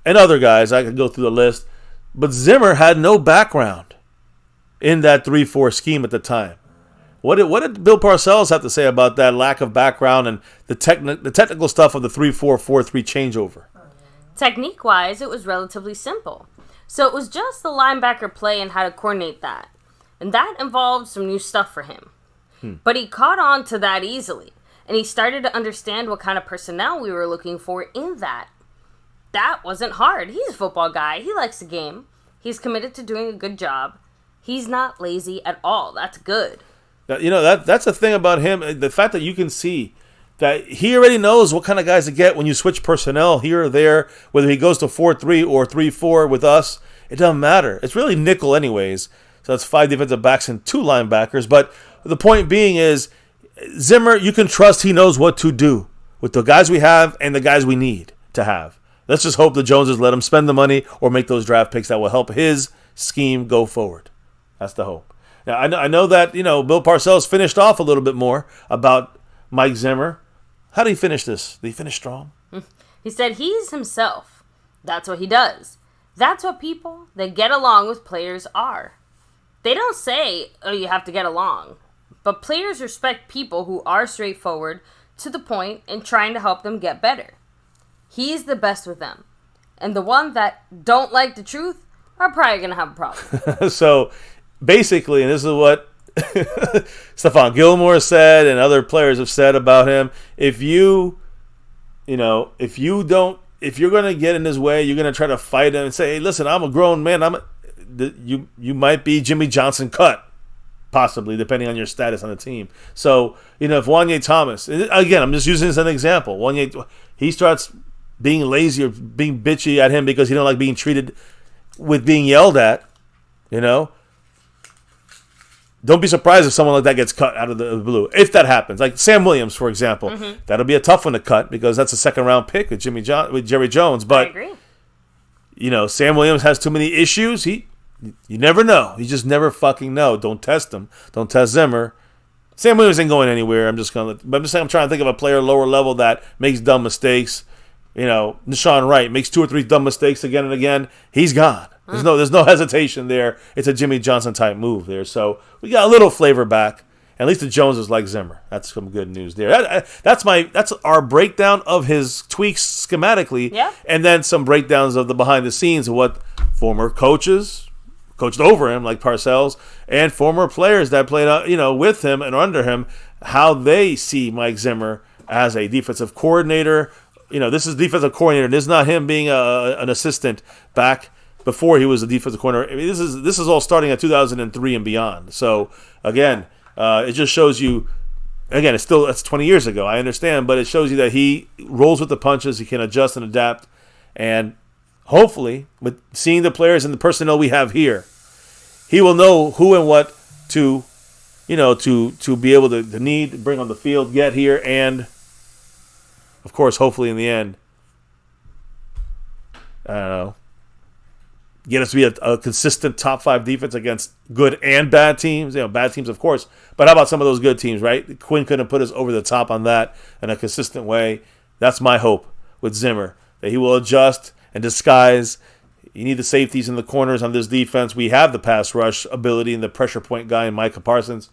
and other guys. I could go through the list. But Zimmer had no background in that 3-4 scheme at the time. What did Bill Parcells have to say about that lack of background and the technical stuff of the 3-4-4-3 changeover? Technique-wise, it was relatively simple. So it was just the linebacker play and how to coordinate that. And that involved some new stuff for him. But he caught on to that easily. And he started to understand what kind of personnel we were looking for in that. That wasn't hard. He's a football guy. He likes the game. He's committed to doing a good job. He's not lazy at all. That's good. That's the thing about him. The fact that you can see that he already knows what kind of guys to get when you switch personnel here or there, whether he goes to 4-3 or 3-4 with us, it doesn't matter. It's really nickel anyways. So that's 5 defensive backs and 2 linebackers. But the point being is, Zimmer, you can trust he knows what to do with the guys we have and the guys we need to have. Let's just hope the Joneses let him spend the money or make those draft picks that will help his scheme go forward. That's the hope. Now, I know that, Bill Parcells finished off a little bit more about Mike Zimmer. How did he finish this? Did he finish strong? He said he's himself. That's what he does. That's what people that get along with players are. They don't say, oh, you have to get along. But players respect people who are straightforward, to the point, and trying to help them get better. He's the best with them. And the ones that don't like the truth are probably going to have a problem. So, basically, and this is what Stephon Gilmore said and other players have said about him, if you if you're going to get in his way, you're going to try to fight him and say, hey, listen, I'm a grown man. You might be Jimmy Johnson cut, possibly, depending on your status on the team. So, if Wanye Thomas, again, I'm just using this as an example. Wanye, he starts being lazy or being bitchy at him because he don't like being treated with being yelled at, don't be surprised if someone like that gets cut out of the blue. If that happens, like Sam Williams, for example, that'll be a tough one to cut because that's a second-round pick with Jerry Jones. But I agree. Sam Williams has too many issues. You never know. You just never fucking know. Don't test him. Don't test Zimmer. Sam Williams ain't going anywhere. I'm just saying. I'm trying to think of a player lower level that makes dumb mistakes. Deshaun Wright makes 2 or 3 dumb mistakes again and again. He's gone. There's no hesitation there. It's a Jimmy Johnson type move there. So we got a little flavor back. At least the Joneses like Zimmer. That's some good news there. That's our breakdown of his tweaks schematically. Yeah. And then some breakdowns of the behind the scenes of what former coaches coached over him, like Parcells, and former players that played with him and under him, how they see Mike Zimmer as a defensive coordinator. This is defensive coordinator. This is not him being an assistant back before he was a defensive coordinator. I mean, this is all starting at 2003 and beyond. So again, it just shows you. Again, that's 20 years ago. I understand, but it shows you that he rolls with the punches. He can adjust and adapt, and hopefully, with seeing the players and the personnel we have here, he will know who and what to be able to bring on the field, get here, and of course, hopefully in the end, I don't know, get us to be a consistent top 5 defense against good and bad teams. Bad teams, of course. But how about some of those good teams, right? Quinn couldn't put us over the top on that in a consistent way. That's my hope with Zimmer, that he will adjust and disguise. You need the safeties in the corners on this defense. We have the pass rush ability and the pressure point guy in Micah Parsons.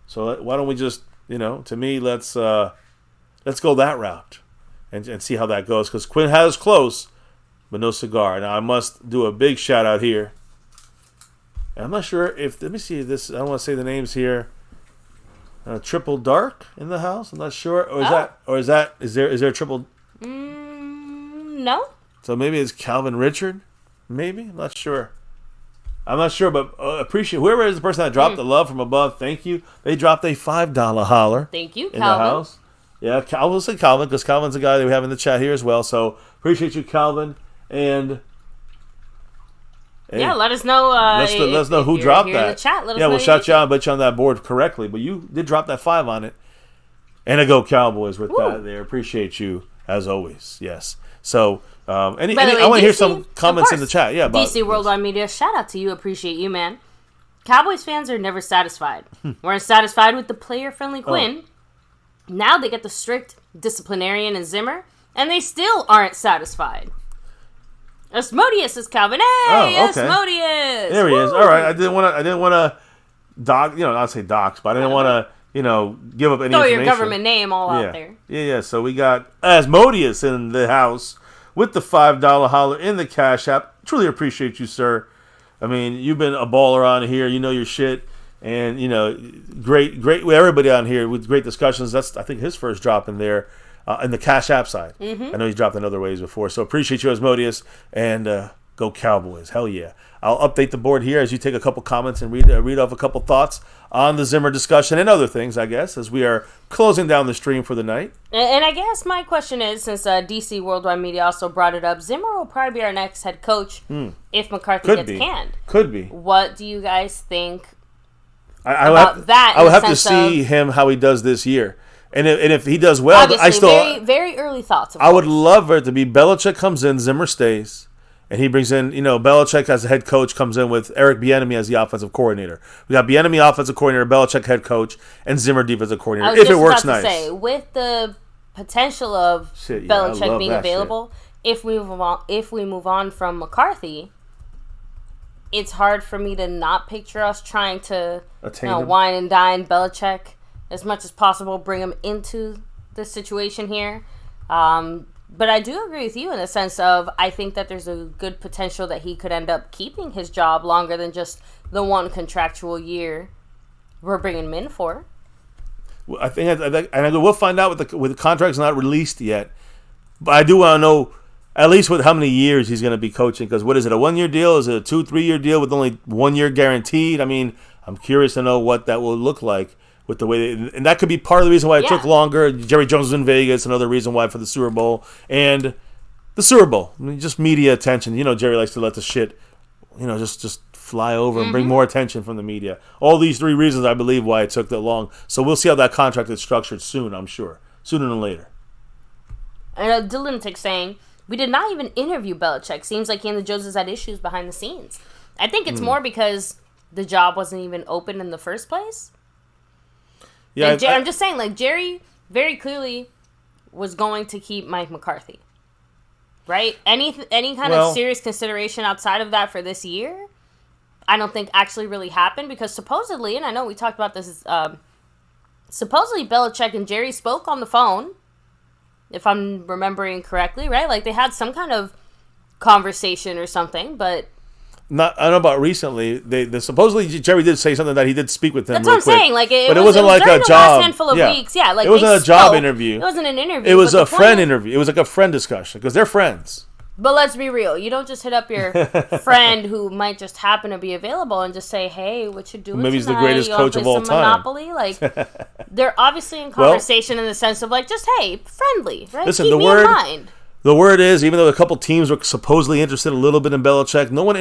So why don't we just, to me, let's go that route and see how that goes. Because Quinn has close, but no cigar. Now, I must do a big shout-out here. And I'm not sure if... Let me see this. I don't want to say the names here. Triple Dark in the house? I'm not sure. Is there a triple... No. So maybe it's Calvin Richard? Maybe? I'm not sure. But appreciate... Whoever is the person that dropped the love from above, thank you. They dropped a $5 holler. Thank you, in Calvin. the house. Yeah, I will say Calvin, because Calvin's a guy that we have in the chat here as well. So appreciate you, Calvin. And yeah, let us know. Let us know who dropped that. In the chat, we'll shout you out, bet you on that board correctly. But you did drop that 5 on it, and a Go Cowboys with that there. Appreciate you as always. Yes. So I want to hear some comments in the chat. Yeah, about DC Worldwide Media. Shout out to you. Appreciate you, man. Cowboys fans are never satisfied. Weren't satisfied with the player-friendly Quinn. Now they get the strict disciplinarian and Zimmer, and they still aren't satisfied. Asmodeus is Calvin. Hey, okay. Asmodeus. There he is. All right. I didn't want to dox. I'd say dox, but I didn't want to give up any throw information. your government name all out there. Yeah. So we got Asmodeus in the house with the $5 holler in the Cash App. Truly appreciate you, sir. I mean, you've been a baller on here. You know your shit, and great with everybody on here with great discussions. That's I think his first drop in there. In the Cash App side. I know he's dropped in other ways before. So appreciate you, Asmodeus, and go Cowboys. Hell yeah. I'll update the board here as you take a couple comments and read off a couple thoughts on the Zimmer discussion and other things, I guess, as we are closing down the stream for the night. And I guess my question is, since DC Worldwide Media also brought it up, Zimmer will probably be our next head coach if McCarthy gets canned. Could be. What do you guys think about that? I would have to see how he does this year. And if he does well, obviously, I still very, very early thoughts. I would love it to be Belichick comes in, Zimmer stays, and he brings in Belichick as the head coach comes in with Eric Bieniemy as the offensive coordinator. We got Bieniemy offensive coordinator, Belichick head coach, and Zimmer defensive coordinator. If it works nice, say, with the potential of Belichick being available, if we move on from McCarthy, it's hard for me to not picture us trying to wine and dine Belichick as much as possible, bring him into the situation here. But I do agree with you in the sense of I think that there's a good potential that he could end up keeping his job longer than just the one contractual year we're bringing him in for. I think, and we'll find out with the contract's not released yet. But I do want to know At least with how many years he's going to be coaching. Because what is it, a 1 year deal? Is it a 2-3 year deal with only 1 year guaranteed? I mean, I'm curious to know what that will look like with the way and that could be part of the reason why it took longer. Jerry Jones was in Vegas, another reason why for the Super Bowl. And the Super Bowl, I mean, just media attention. You know, Jerry likes to let the shit, just fly over and bring more attention from the media. All these 3 reasons, I believe, why it took that long. So we'll see how that contract is structured soon, I'm sure. Sooner than later. And Dylan saying, we did not even interview Belichick. Seems like he and the Joneses had issues behind the scenes. I think it's more because the job wasn't even open in the first place. Yeah, I'm just saying, like, Jerry very clearly was going to keep Mike McCarthy. Right? Any kind of serious consideration outside of that for this year, I don't think actually really happened because supposedly, and I know we talked about this, supposedly Belichick and Jerry spoke on the phone, if I'm remembering correctly, right? Like they had some kind of conversation or something, but I don't know about recently. They supposedly Jerry did say something that he did speak with them. That's what I'm saying. Like, but it wasn't like a job. Last handful of weeks, yeah. Like it wasn't a job interview. It wasn't an interview. It was a friend interview. It was like a friend discussion because they're friends. But let's be real. You don't just hit up your friend who might just happen to be available and just say, "Hey, what you doing Maybe he's tonight? the greatest coach of all time." Monopoly, like they're obviously in conversation in the sense of like, just hey, friendly, right? Listen, Keep me in mind. The word is, even though a couple teams were supposedly interested a little bit in Belichick, no one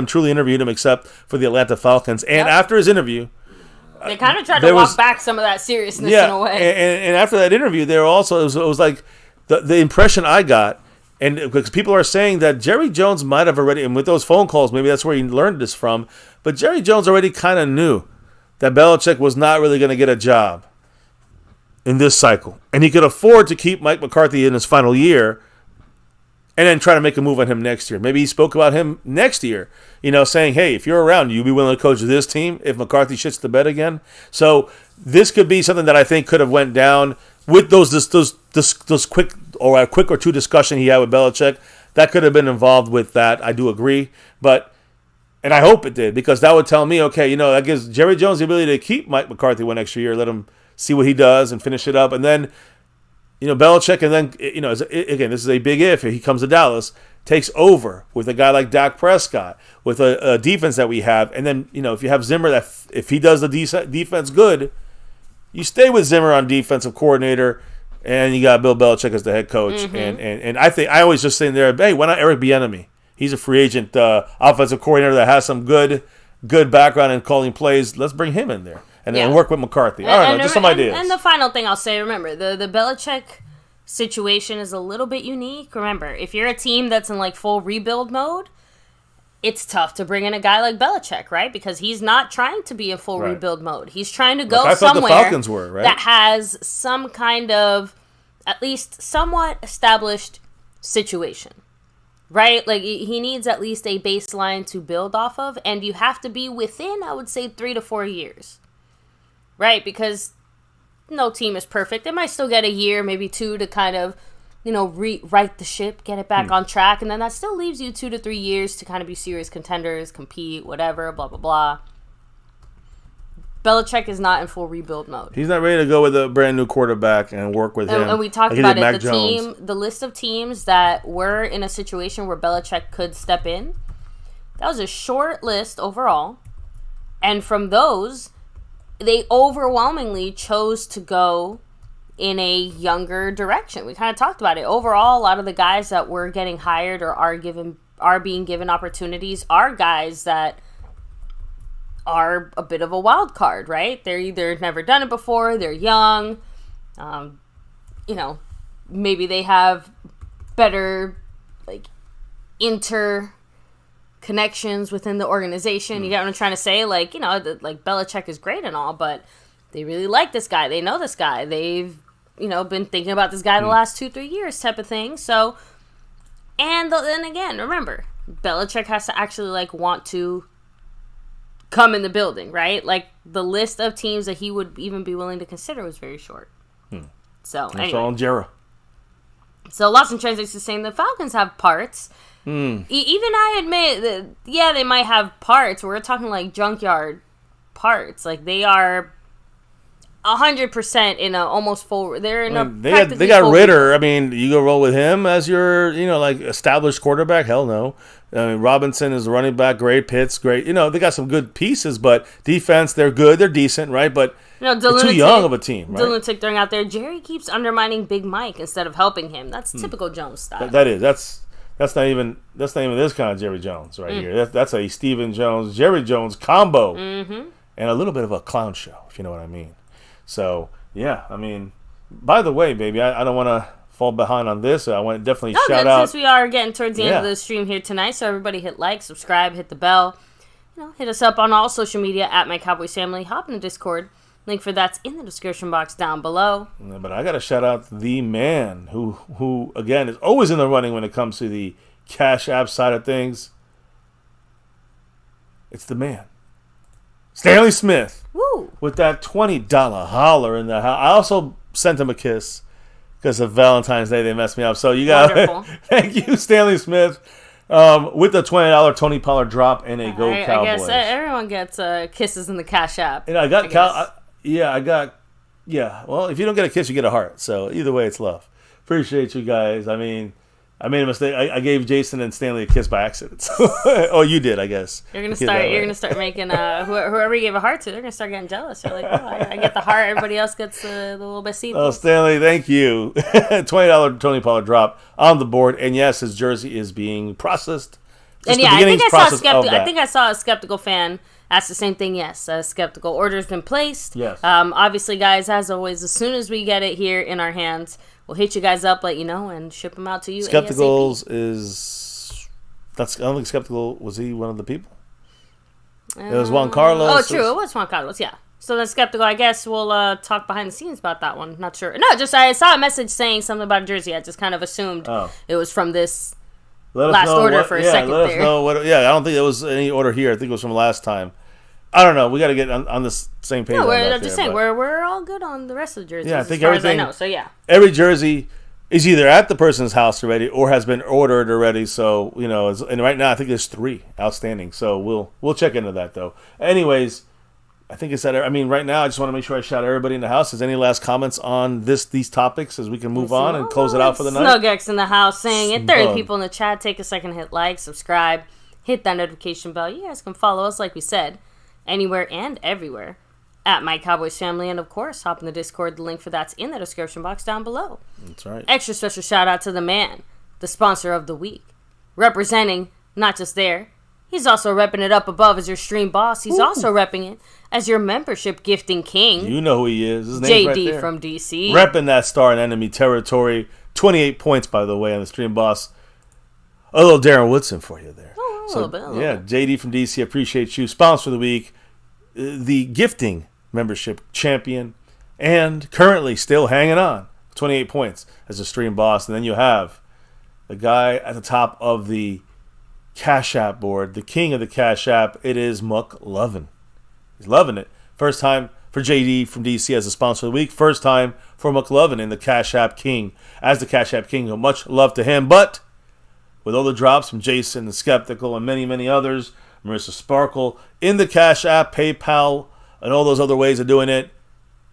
truly interviewed him except for the Atlanta Falcons. And after his interview, they kind of tried to walk back some of that seriousness in a way. And after that interview, there also it was like the impression I got. And because people are saying that Jerry Jones might have already, and with those phone calls, maybe that's where he learned this from, but Jerry Jones already kind of knew that Belichick was not really going to get a job in this cycle. And he could afford to keep Mike McCarthy in his final year and then try to make a move on him next year. Maybe he spoke about him next year, saying, hey, if you're around, you'll be willing to coach this team if McCarthy shits the bed again. So this could be something that I think could have went down with those quick or two discussion he had with Belichick. That could have been involved with that. I do agree, and I hope it did because that would tell me, okay, that gives Jerry Jones the ability to keep Mike McCarthy one extra year, let him see what he does and finish it up, and then Belichick, and then again, this is a big if he comes to Dallas, takes over with a guy like Dak Prescott with a defense that we have, and then if you have Zimmer, that if he does the defense good. You stay with Zimmer on defensive coordinator, and you got Bill Belichick as the head coach. And I think I always just say there, hey, why not Eric Bieniemy? He's a free agent offensive coordinator that has some good background in calling plays. Let's bring him in there and work with McCarthy. I don't know, just some ideas. And the final thing I'll say, remember, the Belichick situation is a little bit unique. Remember, if you're a team that's in like full rebuild mode, it's tough to bring in a guy like Belichick, right? Because he's not trying to be in full rebuild mode. He's trying to go somewhere the Falcons were, right? that has some kind of, at least somewhat established situation, right? Like, he needs at least a baseline to build off of, and you have to be within, I would say, 3 to 4 years, right? Because no team is perfect. They might still get a year, maybe 2 to kind of right the ship, get it back on track, and then that still leaves you 2 to 3 years to kind of be serious contenders, compete, whatever, blah, blah, blah. Belichick is not in full rebuild mode. He's not ready to go with a brand new quarterback and work with him. And we talked about it, the list of teams that were in a situation where Belichick could step in, that was a short list overall, and from those, they overwhelmingly chose to go in a younger direction. We kind of talked about it. Overall, a lot of the guys that were getting hired or are being given opportunities are guys that are a bit of a wild card, right? They're either never done it before, they're young, maybe they have better interconnections within the organization. You get what I'm trying to say? Like Belichick is great and all, but they really like this guy. They know this guy. They've been thinking about this guy the last 2-3 years type of thing. So, and then again, remember, Belichick has to actually want to come in the building, right? Like, the list of teams that he would even be willing to consider was very short. So, that's all on Jera. So, Lost in Translation is saying the Falcons have parts. Even I admit that, yeah, they might have parts. We're talking junkyard parts. Like, they are 100% in a almost full. They're in a they got Ritter. I mean, you go roll with him as your like established quarterback. Hell no. I mean, Robinson is the running back. Great. Pitts, great. They got some good pieces, but defense, they're good. They're decent, right? But they're too young of a team, right? Lunatic throwing out there. Jerry keeps undermining Big Mike instead of helping him. That's typical Jones style. That's not even this kind of Jerry Jones right here. That's a Stephen Jones, Jerry Jones combo, and a little bit of a clown show, if you know what I mean. So yeah, I mean, by the way, baby, I don't want to fall behind on this. I want to definitely shout out. Since we are getting towards the end of the stream here tonight, so everybody hit like, subscribe, hit the bell. Hit us up on all social media at MyCowboysFamily. Hop in the Discord. Link for that's in the description box down below. Yeah, but I got to shout out the man who again is always in the running when it comes to the Cash App side of things. It's the man, Stanley Smith. Woo! With that $20 holler in the house. I also sent him a kiss because of Valentine's Day. They messed me up. So you got thank you, Stanley Smith, with the $20 Tony Pollard drop and a Go Cowboys. I guess everyone gets kisses in the Cash App. And I got Well, if you don't get a kiss, you get a heart. So either way, it's love. Appreciate you guys. I mean, I made a mistake. I gave Jason and Stanley a kiss by accident. Oh, you did, I guess. You're gonna start making whoever you gave a heart to, they're gonna start getting jealous. They're like, I get the heart, everybody else gets the little besito. Oh, Stanley, thank you. $20 Tony Pollard drop on the board, and yes, his jersey is being processed. And yeah, I think I saw a skeptical fan ask the same thing. Yes, a skeptical order's been placed. Yes. Obviously, guys, as always, as soon as we get it here in our hands, we'll hit you guys up, let you know, and ship them out to you. Skepticals I don't think Skeptical, was he one of the people? It was Juan Carlos. Oh, true. It was Juan Carlos, yeah. So then Skeptical, I guess we'll talk behind the scenes about that one. Not sure. No, just I saw a message saying something about a jersey. I just kind of assumed it was from this last order for a second there. Let us know what. Yeah, I don't think there was any order here. I think it was from last time. I don't know. We got to get on the same page. No, I'm just saying we're all good on the rest of the jerseys. Yeah, I think everything. As I know, so yeah. Every jersey is either at the person's house already or has been ordered already. So and right now I think there's 3 outstanding. So we'll check into that though. Anyways, I think it's that. I mean, right now I just want to make sure I shout everybody in the house. Is any last comments on these topics as we can move on and close it out for the night? Snugx in the house saying it. 30 people in the chat. Take a second, hit like, subscribe, hit that notification bell. You guys can follow us like we said, anywhere and everywhere at MyCowboysFamily, and of course, hop in the Discord. The link for that's in the description box down below. That's right. Extra special shout out to the man, the sponsor of the week, representing not just there. He's also repping it up above as your stream boss. He's also repping it as your membership gifting king. You know who he is. His name's JD right there. from DC. Repping that star in enemy territory. 28 points, by the way, on the stream boss. A little Darren Woodson for you there. A little bit. JD from DC, appreciate you. Sponsor of the week, the gifting membership champion, and currently still hanging on. 28 points as a stream boss. And then you have the guy at the top of the Cash App board, the king of the Cash App. It is Muck Lovin'. He's loving it. First time for JD from DC as a sponsor of the week. First time for Muck Lovin' in the Cash App king. As the Cash App king, much love to him. But with all the drops from Jason and Skeptical and many, many others, Marissa Sparkle in the Cash App, PayPal, and all those other ways of doing it,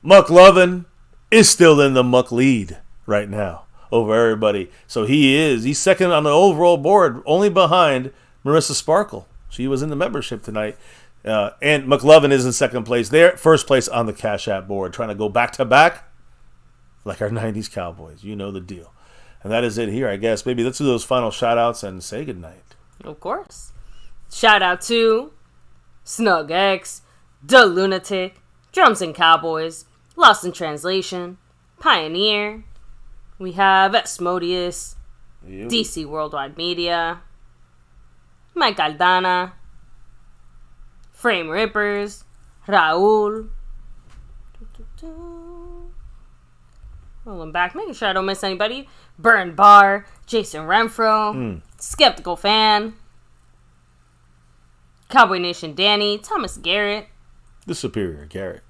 Muck Lovin' is still in the Muck lead right now over everybody. So he's second on the overall board, only behind Marissa Sparkle. She was in the membership tonight. And McLovin is in second place there. First place on the Cash App board, trying to go back-to-back like our 90s Cowboys. You know the deal. And that is it here, I guess. Maybe let's do those final shout-outs and say goodnight. Of course. Shout out to Snugx, The Lunatic, Drums and Cowboys, Lost in Translation, Pioneer. We have Smodius, DC Worldwide Media, Mike Aldana, Frame Rippers, Raul. Rolling back, making sure I don't miss anybody. Burn Bar, Jason Renfro, Skeptical Fan, Cowboy Nation Danny, Thomas Garrett, The Superior Garrett,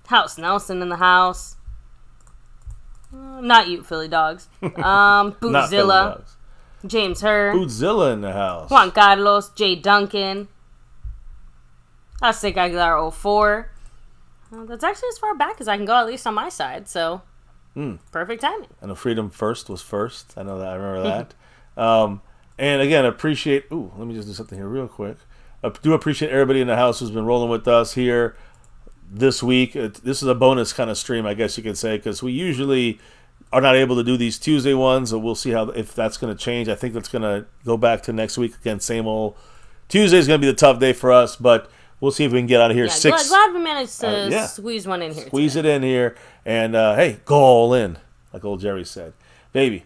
House Nelson in the house. Not you, Philly Dogs. Bootzilla, James Herr, Bootzilla in the house, Juan Carlos, Jay Duncan, Aztec Aguilar 04, Well, that's actually as far back as I can go, at least on my side. So, perfect timing. And the Freedom First was first. I know that. I remember that. And again, appreciate. Ooh, let me just do something here real quick. I do appreciate everybody in the house who's been rolling with us here this week. This is a bonus kind of stream, I guess you could say, because we usually are not able to do these Tuesday ones, so we'll see if that's going to change. I think that's going to go back to next week again. Same old. Tuesday is going to be the tough day for us, but we'll see if we can get out of here. Yeah, glad we managed to squeeze one in here. Squeeze it in here, and hey, go all in, like old Jerry said. Baby,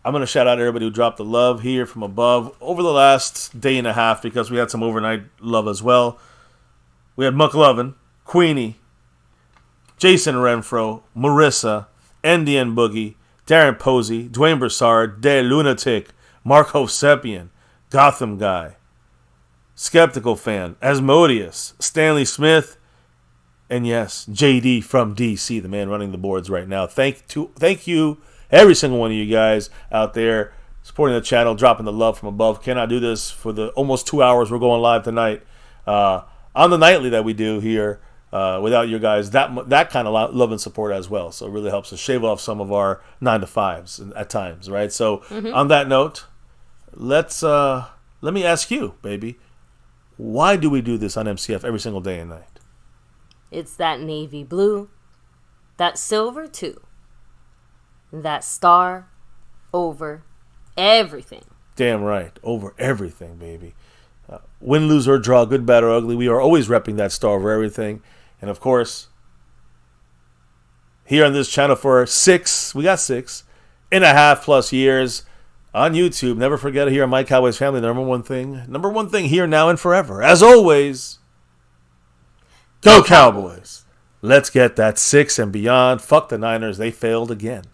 I'm going to shout out everybody who dropped the love here from above over the last day and a half, because we had some overnight love as well. We had McLovin, Queenie, Jason Renfro, Marissa, Indian Boogie, Darren Posey, Dwayne Broussard, De Lunatic, Mark Hovsepian, Gotham Guy, Skeptical Fan, Asmodeus, Stanley Smith, and yes, JD from DC, the man running the boards right now. Thank you, every single one of you guys out there supporting the channel, dropping the love from above. Cannot do this for the almost 2 hours we're going live tonight on the nightly that we do here without you guys. That kind of love and support as well. So it really helps us shave off some of our 9 to 5s at times, right? So on that note, let me ask you, baby, why do we do this on MCF every single day and night? It's that navy blue, that silver too, that star over everything. Damn right, over everything, baby. Win, lose, or draw, good, bad, or ugly, we are always repping that star over everything. And of course, here on this channel for 6.5 plus years on YouTube. Never forget here on My Cowboys Family, number one thing here, now, and forever. As always, go Cowboys. Let's get that 6 and beyond. Fuck the Niners, they failed again.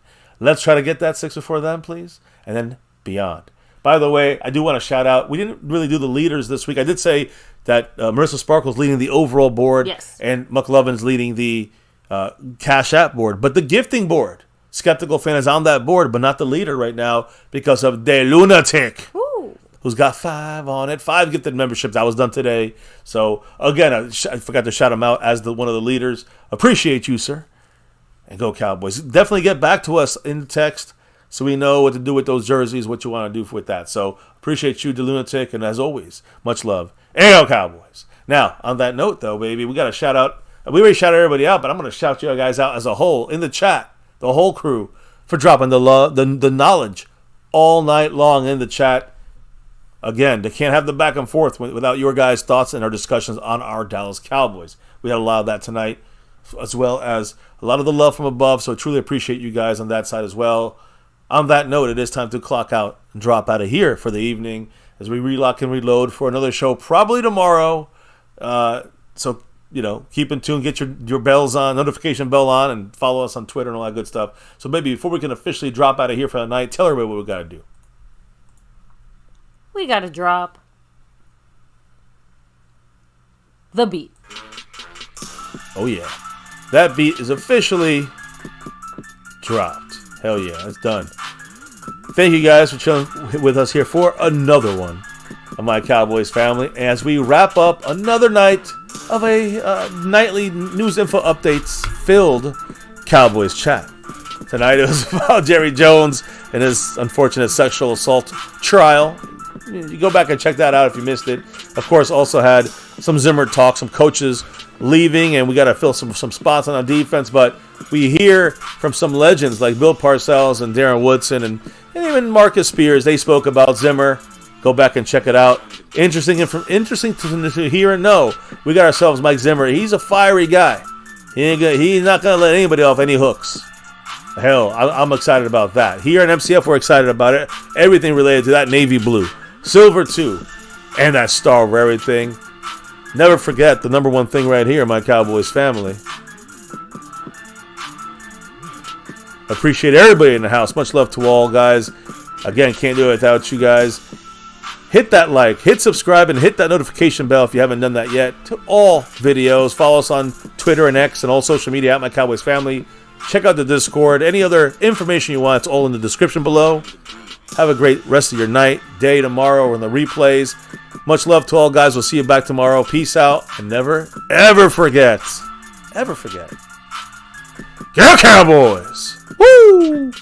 Let's try to get that 6 before them, please, and then beyond. By the way, I do want to shout out, we didn't really do the leaders this week. I did say that Marissa Sparkle's leading the overall board, yes, and McLovin's leading the Cash App board. But the gifting board, Skeptical Fan is on that board, but not the leader right now because of De Lunatic, who's got 5 on it. 5 gifted memberships. That was done today. So, again, I forgot to shout him out as one of the leaders. Appreciate you, sir. And go Cowboys. Definitely get back to us in text so we know what to do with those jerseys, what you want to do with that. So, appreciate you, De Lunatic, and as always, much love. And go Cowboys. Now, on that note, though, baby, we got to shout out. We already shouted everybody out, but I'm going to shout you guys out as a whole in the chat. The whole crew for dropping the love, the knowledge all night long in the chat. Again, they can't have the back and forth without your guys' thoughts and our discussions on our Dallas Cowboys. We had a lot of that tonight, as well as a lot of the love from above. So I truly appreciate you guys on that side as well. On that note, it is time to clock out and drop out of here for the evening as we relock and reload for another show probably tomorrow. So, keep in tune, get your bells on, notification bell on, and follow us on Twitter and all that good stuff. So maybe before we can officially drop out of here for the night, tell everybody what we got to do. We got to drop the beat. Oh, yeah. That beat is officially dropped. Hell yeah, it's done. Thank you guys for chilling with us here for another one of My Cowboys Family as we wrap up another night of a nightly news info updates filled Cowboys chat. Tonight it was about Jerry Jones and his unfortunate sexual assault trial. You go back and check that out if you missed it. Of course, also had some Zimmer talk, some coaches leaving, and we got to fill some spots on our defense. But we hear from some legends like Bill Parcells and Darren Woodson and even Marcus Spears. They spoke about Zimmer. Go back and check it out. Interesting to hear and know. We got ourselves Mike Zimmer. He's a fiery guy. He's not going to let anybody off any hooks. Hell, I'm excited about that. Here at MCF, we're excited about it. Everything related to that navy blue. Silver, too. And that star of everything. Never forget the number one thing right here, My Cowboys Family. Appreciate everybody in the house. Much love to all, guys. Again, can't do it without you guys. Hit that like, hit subscribe, and hit that notification bell if you haven't done that yet. To all videos, follow us on Twitter and X and all social media at My Cowboys Family. Check out the Discord. Any other information you want, it's all in the description below. Have a great rest of your night, day, tomorrow, or in the replays. Much love to all, guys. We'll see you back tomorrow. Peace out, and never, ever forget, ever forget. Go Cowboys! Woo!